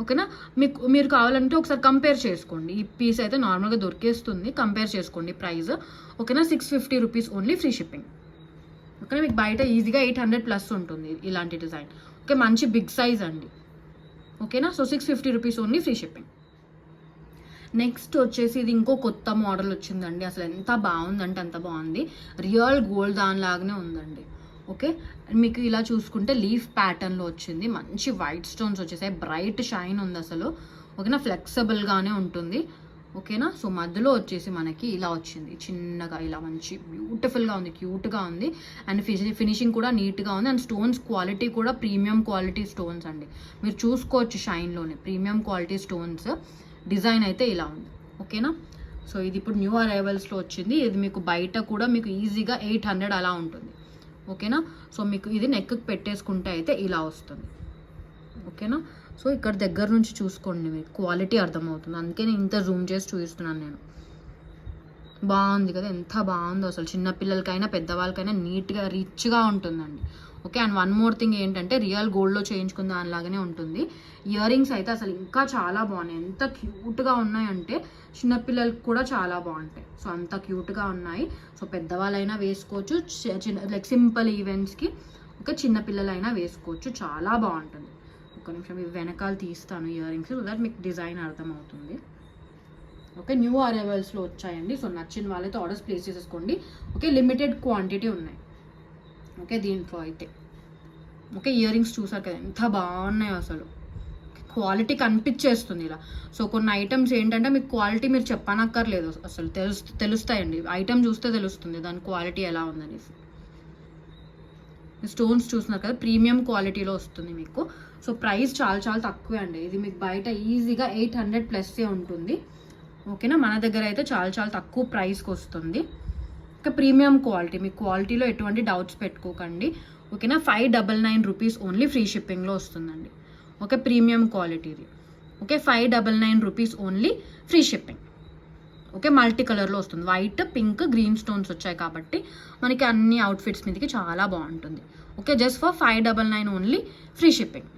ఓకేనా. మీరు కావాలంటే ఒకసారి కంపేర్ చేసుకోండి. ఈ పీస్ అయితే నార్మల్గా దొరికేస్తుంది, కంపేర్ చేసుకోండి ప్రైస్. ఓకేనా. 650 రూపీస్ ఓన్లీ ఫ్రీ షిప్పింగ్. ఓకేనా. మీకు బయట ఈజీగా 800+ ఉంటుంది ఇలాంటి డిజైన్. ఓకే. మంచి బిగ్ సైజ్ అండి. ఓకేనా. So 650 rupees only free shipping. Next వచ్చేసి ఇది ఇంకో కొత్త మోడల్ వచ్చిందండి. అసలు ఎంత బాగుందంటే అంత బాగుంది, రియల్ గోల్డ్ దానిలాగానే ఉందండి. ఓకే. మీకు ఇలా చూసుకుంటే లీఫ్ ప్యాటర్న్లో వచ్చింది, మంచి వైట్ స్టోన్స్ వచ్చేసాయి, బ్రైట్ షైన్ ఉంది అసలు. ఓకేనా. ఫ్లెక్సిబుల్గానే ఉంటుంది. ఓకేనా. సో మధ్యలో వచ్చేసి మనకి ఇలా వచ్చింది చిన్నగా, ఇలా మంచి బ్యూటిఫుల్గా ఉంది, క్యూట్గా ఉంది. అండ్ ఫినిషింగ్ కూడా నీట్గా ఉంది. అండ్ స్టోన్స్ క్వాలిటీ కూడా ప్రీమియం క్వాలిటీ స్టోన్స్ అండి, మీరు చూసుకోవచ్చు షైన్లోనే ప్రీమియం క్వాలిటీ స్టోన్స్. డిజైన్ అయితే ఇలా ఉంది. ఓకేనా. సో ఇది ఇప్పుడు న్యూ అరైవల్స్లో వచ్చింది. ఇది మీకు బయట కూడా మీకు ఈజీగా 800 అలా ఉంటుంది. ఓకేనా. సో మీకు ఇది నెక్కి పెట్టేసుకుంటే అయితే ఇలా వస్తుంది. ఓకేనా. సో ఇక్కడ దగ్గర నుంచి చూసుకోండి, మీకు క్వాలిటీ అర్థమవుతుంది. అందుకే నేను ఇంత జూమ్ చేసి చూపిస్తున్నాను నేను. బాగుంది కదా, ఎంత బాగుందో అసలు. చిన్నపిల్లలకైనా పెద్దవాళ్ళకైనా నీట్గా రిచ్గా ఉంటుందండి. Okay. And one more thing ఏంటంటే రియల్ గోల్డ్లో చేయించుకున్న దానిలాగానే ఉంటుంది. ఇయర్ రింగ్స్ అయితే అసలు ఇంకా చాలా బాగున్నాయి. ఎంత క్యూట్గా ఉన్నాయంటే చిన్నపిల్లలకి కూడా చాలా బాగుంటాయి. సో అంత క్యూట్గా ఉన్నాయి. సో పెద్దవాళ్ళైనా వేసుకోవచ్చు, లైక్ సింపుల్ ఈవెంట్స్కి. ఓకే, చిన్నపిల్లలైనా వేసుకోవచ్చు, చాలా బాగుంటుంది. ఒక నిమిషం ఇవి వెనకాల తీస్తాను ఇయర్ రింగ్స్, సో దట్ మీకు డిజైన్ అర్థమవుతుంది. ఓకే, న్యూ అరైవల్స్లో వచ్చాయండి. సో నచ్చిన వాళ్ళైతే ఆర్డర్స్ ప్లేస్ చేసేసుకోండి. ఓకే, లిమిటెడ్ క్వాంటిటీ ఉన్నాయి. ఓకే, దీంట్లో అయితే ఓకే ఇయర్ రింగ్స్ చూసారు కదా ఎంత బాగున్నాయో అసలు. క్వాలిటీ కనిపించేస్తుంది ఇలా. సో కొన్ని ఐటమ్స్ ఏంటంటే మీకు క్వాలిటీ మీరు చెప్పనక్కర్లేదు, అసలు తెలుస్తాయండి. ఐటమ్ చూస్తే తెలుస్తుంది దాని క్వాలిటీ ఎలా ఉందనేసి. స్టోన్స్ చూస్తున్నారు కదా, ప్రీమియం క్వాలిటీలో వస్తుంది మీకు. సో ప్రైస్ చాలా చాలా తక్కువే అండి. ఇది మీకు బయట ఈజీగా 800 ప్లస్సే ఉంటుంది. ఓకేనా, మన దగ్గర అయితే చాలా చాలా తక్కువ ప్రైస్కి వస్తుంది. ఇంకా ప్రీమియం క్వాలిటీ, మీ క్వాలిటీలో ఎటువంటి డౌట్స్ పెట్టుకోకండి. ఓకేనా, 599 రూపీస్ ఓన్లీ ఫ్రీ షిప్పింగ్లో వస్తుందండి. ఓకే, ప్రీమియం క్వాలిటీది. Okay, 599 rupees only free shipping. Okay, multi కలర్లో వస్తుంది. వైట్, పింక్, గ్రీన్ స్టోన్స్ వచ్చాయి కాబట్టి మనకి అన్ని అవుట్ఫిట్స్ మీదకి చాలా బాగుంటుంది. Okay, just for 599 only free shipping.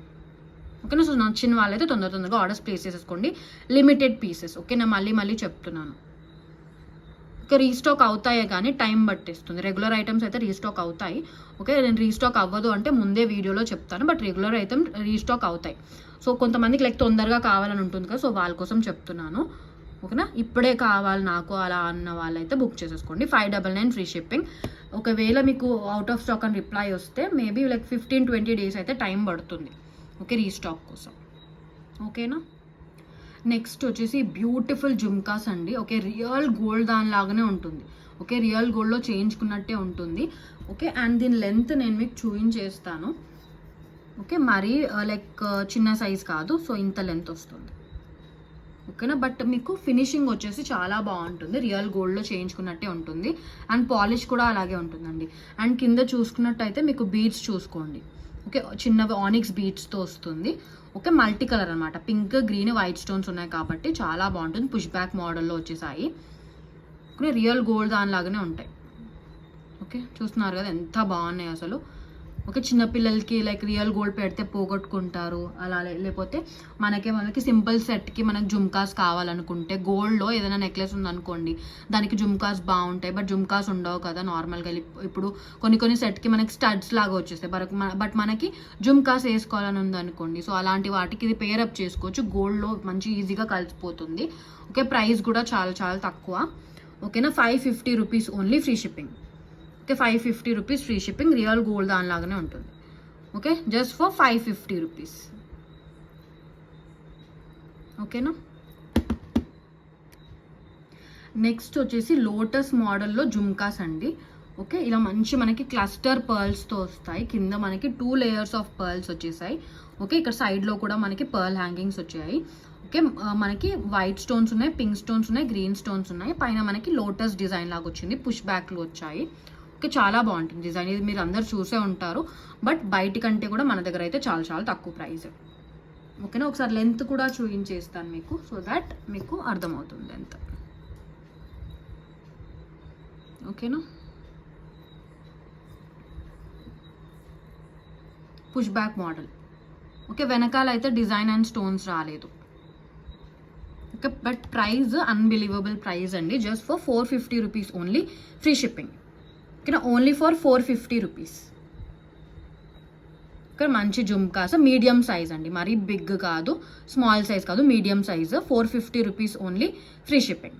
ఓకేనా. సో నచ్చిన వాళ్ళైతే తొందరగా ఆర్డర్స్ ప్లేస్ చేసేసుకోండి. Limited pieces. ఓకే, నేను మళ్ళీ చెప్తున్నాను. ఓకే, రీస్టాక్ అవుతాయే కానీ టైం పట్టిస్తుంది. రెగ్యులర్ ఐటమ్స్ అయితే రీస్టాక్ అవుతాయి. ఓకే, నేను రీస్టాక్ అవ్వదు అంటే ముందే వీడియోలో చెప్తాను, బట్ రెగ్యులర్ ఐటమ్ రీస్టాక్ అవుతాయి. సో కొంతమందికి లైక్ తొందరగా కావాలని ఉంటుంది కదా, సో వాళ్ళ కోసం చెప్తున్నాను. ఓకేనా, ఇప్పుడే కావాలి నాకు అలా అన్న వాళ్ళైతే బుక్ చేసేసుకోండి. 599 ఫ్రీ షిప్పింగ్. ఒకవేళ మీకు అవుట్ ఆఫ్ స్టాక్ అని రిప్లై వస్తే మేబీ లైక్ 15-20 డేస్ అయితే టైం పడుతుంది. ఓకే, రీస్టాక్ కోసం. ఓకేనా. నెక్స్ట్ వచ్చేసి బ్యూటిఫుల్ జుమ్కాస్ అండి. ఓకే, రియల్ గోల్డ్ దానిలాగానే ఉంటుంది. ఓకే, రియల్ గోల్డ్లో చేయించుకున్నట్టే ఉంటుంది. ఓకే, అండ్ దీని లెంత్ నేను మీకు చూపించేస్తాను. ఓకే, మరీ లైక్ చిన్న సైజ్ కాదు. సో ఇంత లెంత్ వస్తుంది. ఓకేనా, బట్ మీకు ఫినిషింగ్ వచ్చేసి చాలా బాగుంటుంది. రియల్ గోల్డ్లో చేయించుకున్నట్టే ఉంటుంది. అండ్ పాలిష్ కూడా అలాగే ఉంటుందండి. అండ్ కింద చూసుకున్నట్టయితే మీకు బీడ్స్ చూసుకోండి. ఓకే, చిన్నవి ఆనిక్స్ బీడ్స్తో వస్తుంది. ఓకే, మల్టీ కలర్ అనమాట. పింక్, గ్రీన్, వైట్ స్టోన్స్ ఉన్నాయి కాబట్టి చాలా బాగుంటుంది. పుష్ బ్యాక్ మోడల్లో వచ్చేసాయి. ఓకే, రియల్ గోల్డ్ దానిలాగానే ఉంటాయి. ఓకే, చూస్తున్నారు కదా ఎంత బాగున్నాయి అసలు. ఓకే, చిన్నపిల్లలకి లైక్ రియల్ గోల్డ్ పెడితే పోగొట్టుకుంటారు అలా, లేకపోతే మనకి సింపుల్ సెట్కి మనకి జుమ్కాస్ కావాలనుకుంటే గోల్డ్లో ఏదైనా నెక్లెస్ ఉందనుకోండి, దానికి జుమ్కాస్ బాగుంటాయి, బట్ జుమ్కాస్ ఉండవు కదా నార్మల్గా. ఇప్పుడు కొన్ని సెట్కి మనకి స్టడ్స్ లాగా వచ్చేస్తాయి, బట్ మనకి జుమ్కాస్ వేసుకోవాలని ఉందనుకోండి, సో అలాంటి వాటికి ఇది పేరప్ చేసుకోవచ్చు. గోల్డ్లో మంచి ఈజీగా కలిసిపోతుంది. ఓకే, ప్రైస్ కూడా చాలా చాలా తక్కువ. ఓకేనా, 550 rupees only free shipping. Okay, 550 rupees free shipping. Real gold దానిలాగానే ఉంటుంది. Okay, just for 550 rupees. ఓకేనా. నెక్స్ట్ వచ్చేసి లోటస్ మోడల్లో జుమ్కాస్ అండి. ఓకే, ఇలా మంచి మనకి క్లస్టర్ పర్ల్స్తో వస్తాయి. కింద మనకి 2 లేయర్స్ ఆఫ్ పర్ల్స్ వచ్చేసాయి. ఓకే, ఇక్కడ సైడ్లో కూడా మనకి పర్ల్ హ్యాంగింగ్స్ వచ్చాయి. ఓకే, మనకి వైట్ స్టోన్స్ ఉన్నాయి, పింక్ స్టోన్స్ ఉన్నాయి, గ్రీన్ స్టోన్స్ ఉన్నాయి. పైన మనకి లోటస్ డిజైన్ లాగా వచ్చింది, పుష్ బ్యాక్లు వచ్చాయి. ఓకే, చాలా బాగుంటుంది డిజైన్. ఇది మీరు అందరు చూసే ఉంటారు, బట్ బయట కంటే కూడా మన దగ్గర అయితే చాలా చాలా తక్కువ ప్రైస్. ఓకేనా, ఒకసారి లెంత్ కూడా చూపించేస్తాను మీకు, సో దాట్ మీకు అర్థమవుతుంది లెంత్. ఓకేనా, పుష్ బ్యాక్ మోడల్. ఓకే, వెనకాల అయితే డిజైన్ అండ్ స్టోన్స్ రాలేదు. Okay, but price unbelievable price అండి. Just for 450 rupees only free shipping. ఓకేనా, ఓన్లీ ఫర్ 450 రూపీస్. ఇక్కడ మంచి జుమ్కాస్ మీడియం సైజ్ అండి, మరీ బిగ్ కాదు, స్మాల్ సైజ్ కాదు, medium size. 450 rupees only free shipping.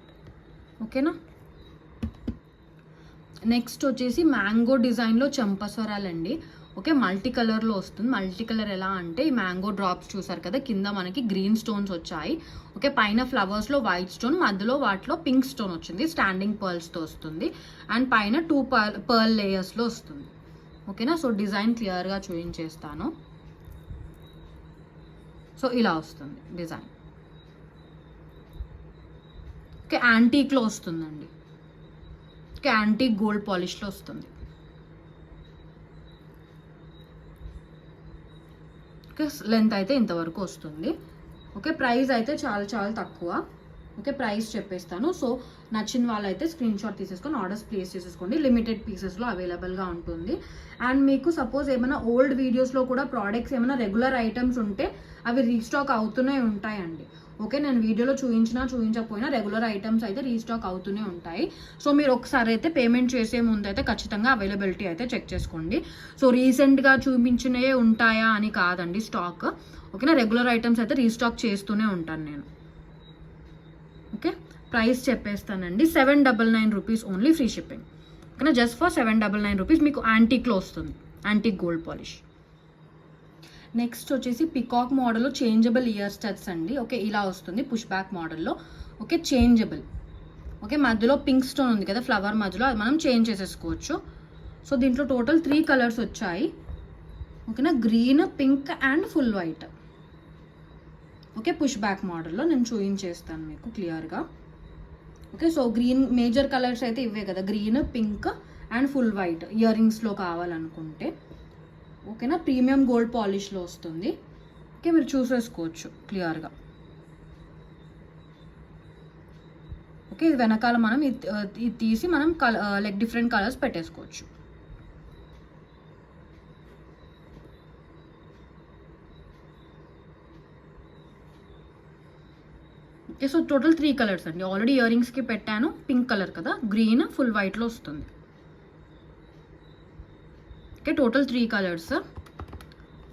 ఓకేనా. నెక్స్ట్ వచ్చేసి మ్యాంగో డిజైన్లో చంపస్వరాలండి. ఓకే, మల్టీ కలర్లో వస్తుంది. మల్టీ కలర్ ఎలా అంటే ఈ మ్యాంగో డ్రాప్స్ చూసారు కదా, కింద మనకి గ్రీన్ స్టోన్స్ వచ్చాయి. ఓకే, పైన ఫ్లవర్స్లో వైట్ స్టోన్, మధ్యలో వాటిలో పింక్ స్టోన్ వచ్చింది, స్టాండింగ్ పర్ల్స్తో వస్తుంది. అండ్ పైన 2 పర్ల్ లేయర్స్లో వస్తుంది. ఓకేనా, సో డిజైన్ క్లియర్గా చూపించేస్తాను. సో ఇలా వస్తుంది డిజైన్. ఓకే, యాంటీక్లో వస్తుందండి. ఓకే, యాంటీక్ గోల్డ్ పాలిష్లో వస్తుంది. ఓకే, లెంత్ అయితే ఇంతవరకు వస్తుంది. ఓకే, ప్రైస్ అయితే చాలా చాలా తక్కువ. ఓకే, ప్రైస్ చెప్పేస్తాను. సో నచ్చిన వాళ్ళైతే స్క్రీన్ షాట్ తీసేసుకొని ఆర్డర్స్ ప్లేస్ చేసేసుకోండి. లిమిటెడ్ పీసెస్లో అవైలబుల్గా ఉంటుంది. అండ్ మీకు సపోజ్ ఏమైనా ఓల్డ్ వీడియోస్లో కూడా ప్రోడక్ట్స్ ఏమైనా రెగ్యులర్ ఐటమ్స్ ఉంటే అవి రీస్టాక్ అవుతూనే ఉంటాయండి. ఓకే, నేను వీడియోలో చూపించకపోయినా రెగ్యులర్ ఐటమ్స్ అయితే రీస్టాక్ అవుతూనే ఉంటాయి. సో మీరు ఒకసారి అయితే పేమెంట్ చేసే ముందు అయితే ఖచ్చితంగా అవైలబిలిటీ అయితే చెక్ చేసుకోండి. సో రీసెంట్గా చూపించినవే ఉంటాయా అని కాదండి స్టాక్. ఓకేనా, రెగ్యులర్ ఐటమ్స్ అయితే రీస్టాక్ చేస్తూనే ఉంటాను నేను. ఓకే, ప్రైస్ చెప్పేస్తానండి. 799 రూపీస్ ఓన్లీ, ఫ్రీ షిప్పింగ్. ఓకేనా, జస్ట్ ఫర్ 799 రూపీస్ మీకు యాంటీక్లో వస్తుంది, యాంటీక్ గోల్డ్ పాలిష్. నెక్స్ట్ వచ్చేసి పికాక్ మోడల్లో చేంజబుల్ ఇయర్ స్టడ్స్ అండి. ఓకే, ఇలా వస్తుంది పుష్ బ్యాక్ మోడల్లో. Okay, changeable. ఓకే, మధ్యలో పింక్ స్టోన్ ఉంది కదా ఫ్లవర్ మధ్యలో, అది మనం చేంజ్ చేసేసుకోవచ్చు. సో దీంట్లో టోటల్ 3 కలర్స్ వచ్చాయి. ఓకేనా, green, pink and full white. Okay, push back మోడల్లో నేను చూపించేస్తాను మీకు క్లియర్గా. Okay, so green major colours అయితే ఇవే కదా, green, pink and full white ఇయర్ రింగ్స్లో కావాలనుకుంటే. ఓకేనా, ప్రీమియం గోల్డ్ పాలిష్లో వస్తుంది. ఓకే, మీరు చూసేసుకోవచ్చు క్లియర్గా. ఓకే, ఇది వెనకాల మనం ఇది తీసి మనం లైక్ డిఫరెంట్ కలర్స్ పెట్టేసుకోవచ్చు. ఓకే, సో టోటల్ 3 కలర్స్ అండి. ఆల్రెడీ ఇయర్ రింగ్స్కి పెట్టాను, పింక్ కలర్ కదా, గ్రీన్, ఫుల్ వైట్లో వస్తుంది. Okay, total 3 colours.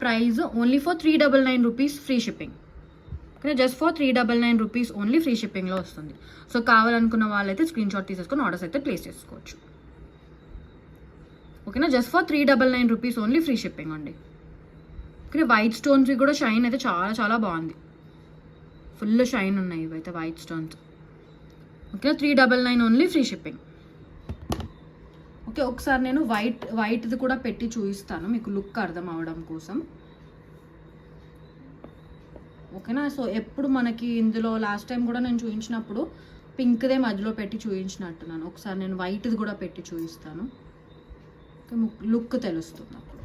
Price only for 399 rupees, free shipping. Okay, just for 399 rupees only, free షిప్పింగ్లో వస్తుంది. సో కావాలనుకున్న వాళ్ళైతే స్క్రీన్ షాట్ తీసేసుకొని ఆర్డర్స్ అయితే ప్లేస్ చేసుకోవచ్చు. ఓకేనా, just for 399 rupees only, free shipping అండి. ఓకే, వైట్ స్టోన్స్వి కూడా షైన్ అయితే చాలా చాలా బాగుంది. ఫుల్ షైన్ ఉన్నాయి ఇవైతే white stones. Okay, 399 only, free shipping. Okay, ఒకసారి నేను వైట్ది కూడా పెట్టి చూపిస్తాను మీకు లుక్ అర్థం అవడం కోసం. ఓకేనా, సో ఎప్పుడు మనకి ఇందులో లాస్ట్ టైం కూడా నేను చూపించినప్పుడు పింక్దే మధ్యలో పెట్టి చూపించినట్టున్నాను. ఒకసారి నేను వైట్ది కూడా పెట్టి చూపిస్తాను. ఓకే, లుక్ తెలుస్తుంది అప్పుడు.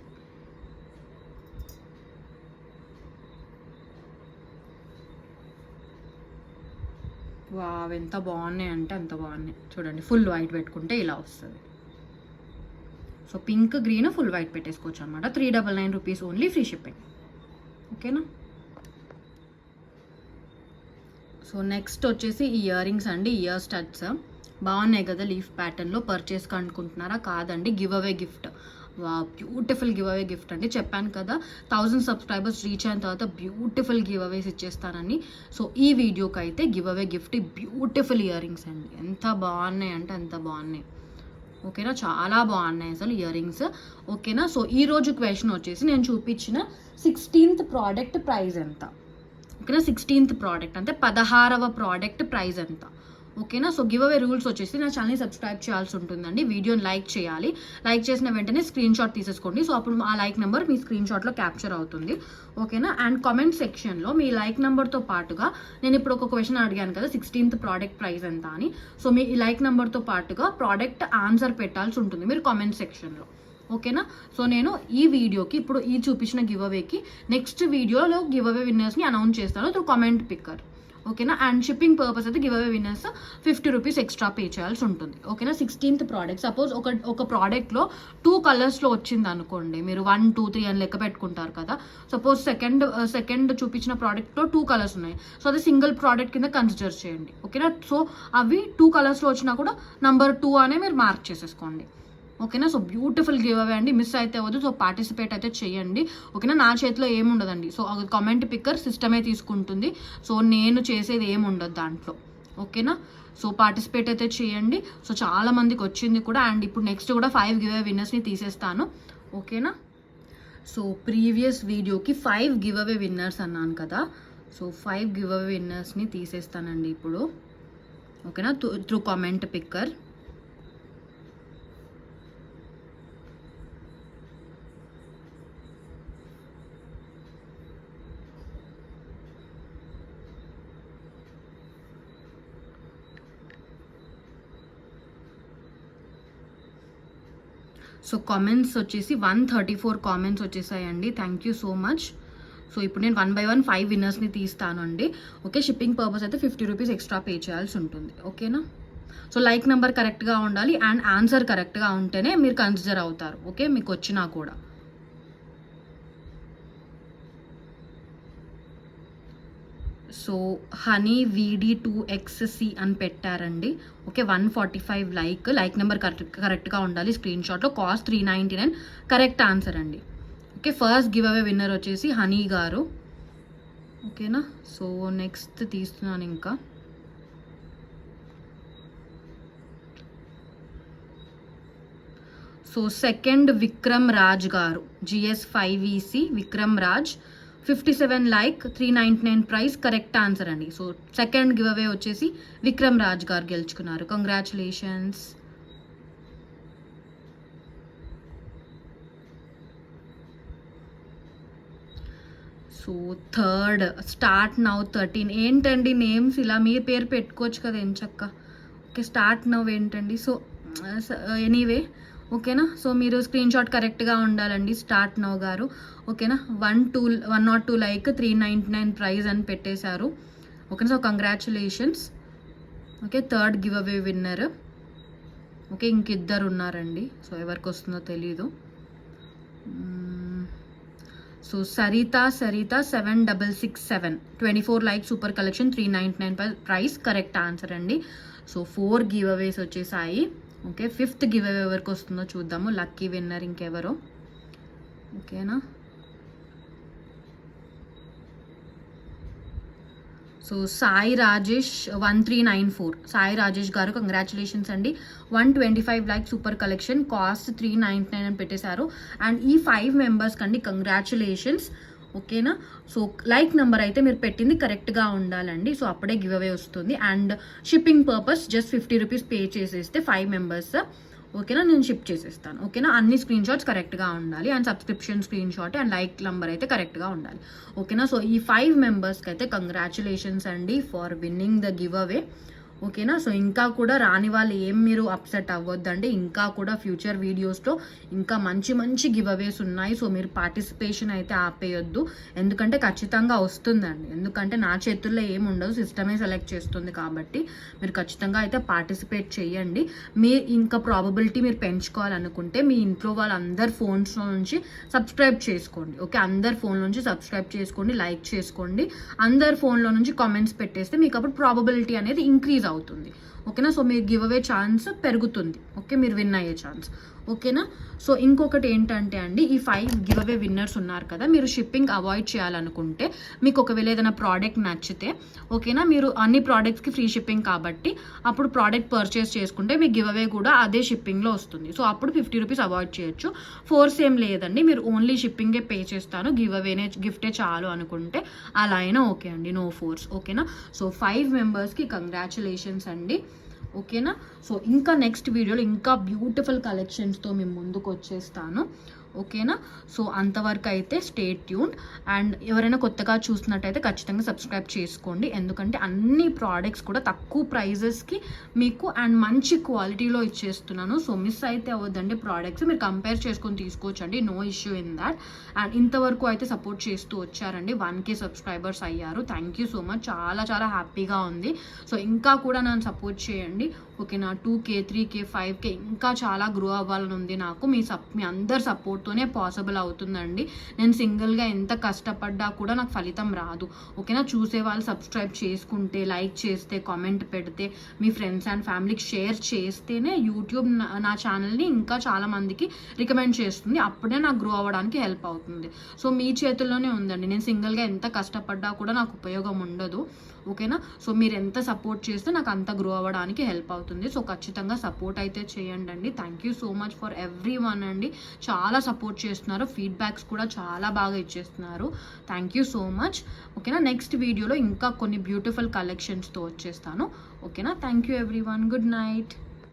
వావ్, ఎంత బాగున్నాయి అంటే అంత బాగున్నాయి. చూడండి, ఫుల్ వైట్ పెట్టుకుంటే ఇలా వస్తుంది. So pink, green, full white పెట్టేసుకోవచ్చు అనమాట. 399 రూపీస్ ఓన్లీ, ఫ్రీ షిప్పింగ్. ఓకేనా, సో నెక్స్ట్ వచ్చేసి ఇయర్ రింగ్స్ అండి, ఇయర్ స్టడ్స్. బాగున్నాయి కదా లీఫ్ ప్యాటర్న్లో. పర్చేస్ అనుకుంటున్నారా? కాదండి, give away gift. Beautiful give away gift అండి. చెప్పాను కదా 1000 సబ్స్క్రైబర్స్ రీచ్ అయిన తర్వాత బ్యూటిఫుల్ గివ్ అవేస్ ఇచ్చేస్తానని. సో ఈ వీడియోకి అయితే give away gift beautiful ear rings అండి. ఎంత బాగున్నాయి అంటే అంత బాగున్నాయి. ఓకేనా, చాలా బాగున్నాయి అసలు ఇయర్ రింగ్స్. ఓకేనా, సో ఈరోజు క్వశ్చన్ వచ్చేసి నేను చూపించిన 16th ప్రోడక్ట్ ప్రైస్ ఎంత. ఓకేనా, 16th ప్రోడక్ట్ అంటే 16వ ప్రోడక్ట్ ప్రైస్ ఎంత. ఓకేనా, సో గివ్ అవే రూల్స్ వచ్చేసి నా ఛానల్ని సబ్స్క్రైబ్ చేయాల్సి ఉంటుందండి. వీడియోని లైక్ చేయాలి. లైక్ చేసిన వెంటనే స్క్రీన్ షాట్ తీసేసుకోండి. సో అప్పుడు ఆ లైక్ నెంబర్ మీ స్క్రీన్ షాట్లో క్యాప్చర్ అవుతుంది. ఓకేనా, అండ్ కామెంట్ సెక్షన్లో మీ లైక్ నెంబర్తో పాటుగా నేను ఇప్పుడు ఒక క్వశ్చన్ అడిగాను కదా 16th ప్రోడక్ట్ ప్రైస్ ఎంత అని. సో మీ ఈ లైక్ నెంబర్తో పాటుగా ప్రోడక్ట్ ఆన్సర్ పెట్టాల్సి ఉంటుంది మీరు కామెంట్ సెక్షన్లో. ఓకేనా, సో నేను ఈ వీడియోకి ఇప్పుడు ఈ చూపించిన గివ్ అవేకి నెక్స్ట్ వీడియోలో గివ్ అవే విన్నర్స్ని అనౌన్స్ చేస్తాను త్రూ కామెంట్ పిక్కర్. ఓకేనా, అండ్ షిప్పింగ్ పర్పస్ అయితే give away winners 50 rupees extra pay చేయాల్సి ఉంటుంది. ఓకేనా, 16th ప్రోడక్ట్ సపోజ్ ఒక ప్రోడక్ట్లో 2 కలర్స్లో వచ్చింది అనుకోండి, మీరు 1, 2, 3 అని లెక్క పెట్టుకుంటారు కదా. సపోజ్ సెకండ్ చూపించిన ప్రోడక్ట్లో 2 కలర్స్ ఉన్నాయి. సో అది సింగిల్ ప్రోడక్ట్ కింద కన్సిడర్ చేయండి. ఓకేనా, సో అవి 2 కలర్స్లో వచ్చినా కూడా నంబర్ 2 అనే మీరు మార్క్ చేసేసుకోండి. ఓకేనా, సో బ్యూటిఫుల్ గివ్ అవే అండి, మిస్ అయితే అవ్వదు. సో పార్టిసిపేట్ అయితే చేయండి. ఓకేనా, నా చేతిలో ఏముండదండి. సో కామెంట్ పిక్కర్ సిస్టమే తీసుకుంటుంది. సో నేను చేసేది ఏముండదు దాంట్లో. ఓకేనా, సో పార్టిసిపేట్ అయితే చేయండి. సో చాలా మందికి వచ్చింది కూడా. అండ్ ఇప్పుడు నెక్స్ట్ కూడా 5 గివ్ అవే విన్నర్స్ని తీసేస్తాను. ఓకేనా, సో ప్రీవియస్ వీడియోకి 5 గివ్ అవే విన్నర్స్ అన్నాను కదా. సో 5 గివ్ అవే విన్నర్స్ని తీసేస్తానండి ఇప్పుడు. ఓకేనా, through comment picker. So comments వచ్చేసి 134 కామెంట్స్ వచ్చేసాయండి. Thank you so much. So ఇప్పుడు నేను 1 by 1 5 విన్నర్స్ని తీస్తాను అండి. ఓకే, షిప్పింగ్ పర్పస్ అయితే 50 రూపీస్ ఎక్స్ట్రా పే చేయాల్సి ఉంటుంది. ఓకేనా? సో లైక్ నెంబర్ కరెక్ట్గా ఉండాలి అండ్ ఆన్సర్ కరెక్ట్గా ఉంటేనే మీరు కన్సిడర్ అవుతారు. ఓకే, మీకు వచ్చినా కూడా. సో హనీ VD2XC అని పెట్టారండి. ఓకే, 145 లైక్ నెంబర్ కరెక్ట్గా ఉండాలి స్క్రీన్షాట్లో. కాస్ట్ 399, కరెక్ట్ ఆన్సర్ అండి. Okay, first give away winner వచ్చేసి హనీ గారు. ఓకేనా? సో నెక్స్ట్ తీస్తున్నాను ఇంకా. సో సెకండ్ విక్రమ్ రాజ్ గారు, GS5EC Vikram Raj, 57 399 price, correct answer అండి. సో సెకండ్ గివ్ అవే వచ్చేసి విక్రమ్ రాజ్ గారు గెలుచుకున్నారు. Congratulations. So third start now 13. ఏంటండి నేమ్స్ ఇలా? మీ పేరు పెట్టుకోవచ్చు కదా ఎంచక్క. ఓకే, స్టార్ట్ నౌ ఏంటండి? సో ఎనీవే ఓకేనా? సో మీరు స్క్రీన్ షాట్ కరెక్ట్గా ఉండాలండి. స్టార్ట్ నౌ గారు. ఓకేనా? 102 399 ప్రైజ్ అని పెట్టేశారు. ఓకేనా? So congratulations. Okay, third giveaway winner. Okay, ఇంకిద్దరు ఉన్నారండి. సో ఎవరికి వస్తుందో తెలీదు. So Saritha 7667, 24 super collection, 399 price, correct answer అండి. సో 4 గివ్ అవేస్ వచ్చేసాయి. ఓకే, ఫిఫ్త్ గివ్ అవే ఎవరికి వస్తుందో చూద్దాము. లక్కీ విన్నర్ ఇంకెవరో. ఓకేనా? సో సాయి రాజేష్ 1394, సాయి రాజేష్ గారు కంగ్రాచులేషన్స్ అండి. 125 సూపర్ కలెక్షన్, కాస్ట్ 399 అని పెట్టేశారు. అండ్ ఈ 5 మెంబర్స్ కండి కంగ్రాచులేషన్స్. ఓకేనా? సో లైక్ నెంబర్ అయితే మీరు పెట్టింది కరెక్ట్గా ఉండాలండి. సో అప్పుడే గివ్ అవే వస్తుంది. And shipping purpose just 50 rupees pay చేసేస్తే 5 మెంబర్స్. ఓకేనా? నేను షిప్ చేసేస్తాను. ఓకేనా? అన్ని స్క్రీన్ షాట్స్ కరెక్ట్గా ఉండాలి. And subscription screen shot and like number అయితే కరెక్ట్గా ఉండాలి. ఓకేనా? సో ఈ 5 మెంబర్స్కి అయితే కంగ్రాచులేషన్స్ అండి for winning the give away. ఓకేనా? సో ఇంకా కూడా రాని వాళ్ళు ఏం మీరు అప్సెట్ అవ్వద్దండి. ఇంకా కూడా ఫ్యూచర్ వీడియోస్లో ఇంకా మంచి మంచి గివ్ అవేస్ ఉన్నాయి. సో మీరు పార్టిసిపేషన్ అయితే ఆపేయొద్దు, ఎందుకంటే ఖచ్చితంగా వస్తుందండి. ఎందుకంటే నా చేతుల్లో ఏమి ఉండదు, సిస్టమే సెలెక్ట్ చేస్తుంది. కాబట్టి మీరు ఖచ్చితంగా అయితే పార్టిసిపేట్ చేయండి. మీ ఇంకా ప్రాబబిలిటీ మీరు పెంచుకోవాలనుకుంటే మీ ఇంట్లో వాళ్ళందరి ఫోన్స్లో నుంచి సబ్స్క్రైబ్ చేసుకోండి. ఓకే, అందరి ఫోన్లో నుంచి సబ్స్క్రైబ్ చేసుకోండి, లైక్ చేసుకోండి. అందరి ఫోన్లో నుంచి కామెంట్స్ పెట్టేస్తే మీకు అప్పుడు ప్రాబబిలిటీ అనేది ఇంక్రీజ్ అవుతుంది. ఓకేనా? సో మీరు గివ్ అవే ఛాన్స్ పెరుగుతుంది. ఓకే, మీరు విన్ అయ్యే ఛాన్స్. ఓకేనా? సో ఇంకొకటి ఏంటంటే అండి, ఈ 5 గివ్ అవే విన్నర్స్ ఉన్నారు కదా, మీరు షిప్పింగ్ అవాయిడ్ చేయాలనుకుంటే, మీకు ఒకవేళ ఏదైనా ప్రోడక్ట్ నచ్చితే, ఓకేనా, మీరు అన్ని ప్రోడక్ట్స్కి ఫ్రీ షిప్పింగ్ కాబట్టి అప్పుడు ప్రోడక్ట్ పర్చేస్ చేసుకుంటే మీ గివ్ అవే కూడా అదే షిప్పింగ్లో వస్తుంది. సో అప్పుడు 50 రూపీస్ అవాయిడ్ చేయొచ్చు. ఫోర్స్ ఏం లేదండి, మీరు ఓన్లీ షిప్పింగే పే చేస్తాను, గివ్ అవేనే గిఫ్టే చాలు అనుకుంటే అలా అయినా ఓకే అండి, నో ఫోర్స్. ఓకేనా? సో 5 మెంబర్స్కి కంగ్రాచులేషన్స్ అండి. ఓకేనా? సో ఇంకా నెక్స్ట్ వీడియోలో ఇంకా బ్యూటిఫుల్ కలెక్షన్స్తో మేము ముందుకు వచ్చేస్తాను. ఓకేనా? సో అంతవరకు అయితే స్టే ట్యూన్డ్. అండ్ ఎవరైనా కొత్తగా చూసినట్టయితే ఖచ్చితంగా సబ్స్క్రైబ్ చేసుకోండి, ఎందుకంటే అన్ని ప్రోడక్ట్స్ కూడా తక్కువ ప్రైజెస్కి మీకు అండ్ మంచి క్వాలిటీలో ఇచ్చేస్తున్నాను. సో మిస్ అయితే అవ్వద్దండి ప్రోడక్ట్స్, మీరు కంపేర్ చేసుకొని తీసుకోవచ్చండి, no issue in that. And ఇంతవరకు అయితే సపోర్ట్ చేస్తూ వచ్చారండి, 1K సబ్స్క్రైబర్స్ అయ్యారు. థ్యాంక్ యూ సో మచ్, చాలా చాలా హ్యాపీగా ఉంది. సో ఇంకా కూడా నన్ను సపోర్ట్ చేయండి. ఓకేనా? 2K 3K 5K ఇంకా చాలా గ్రో అవ్వాలని ఉంది నాకు. మీ అందరి సపోర్ట్తోనే పాసిబుల్ అవుతుందండి. నేను సింగిల్గా ఎంత కష్టపడ్డా కూడా నాకు ఫలితం రాదు. ఓకేనా? చూసే వాళ్ళు సబ్స్క్రైబ్ చేసుకుంటే, లైక్ చేస్తే, కామెంట్ పెడితే, మీ ఫ్రెండ్స్ అండ్ ఫ్యామిలీకి షేర్ చేస్తేనే యూట్యూబ్ నా ఛానల్ని ఇంకా చాలా మందికి రికమెండ్ చేస్తుంది. అప్పుడే నాకు గ్రో అవ్వడానికి హెల్ప్ అవుతుంది. సో మీ చేతుల్లోనే ఉందండి. నేను సింగిల్గా ఎంత కష్టపడ్డా కూడా నాకు ఉపయోగం ఉండదు. ఓకేనా? సో మీరు ఎంత సపోర్ట్ చేస్తే నాకు అంత గ్రో అవ్వడానికి హెల్ప్ అవుతుంది. సో ఖచ్చితంగా సపోర్ట్ అయితే చేయండి అండి. Thank you so much for every one అండి, చాలా సపోర్ట్ చేస్తున్నారు, ఫీడ్బ్యాక్స్ కూడా చాలా బాగా ఇచ్చేస్తున్నారు. Thank you so much. ఓకేనా? నెక్స్ట్ వీడియోలో ఇంకా కొన్ని బ్యూటిఫుల్ కలెక్షన్స్తో వచ్చేస్తాను. ఓకేనా? Thank you every one. Good night.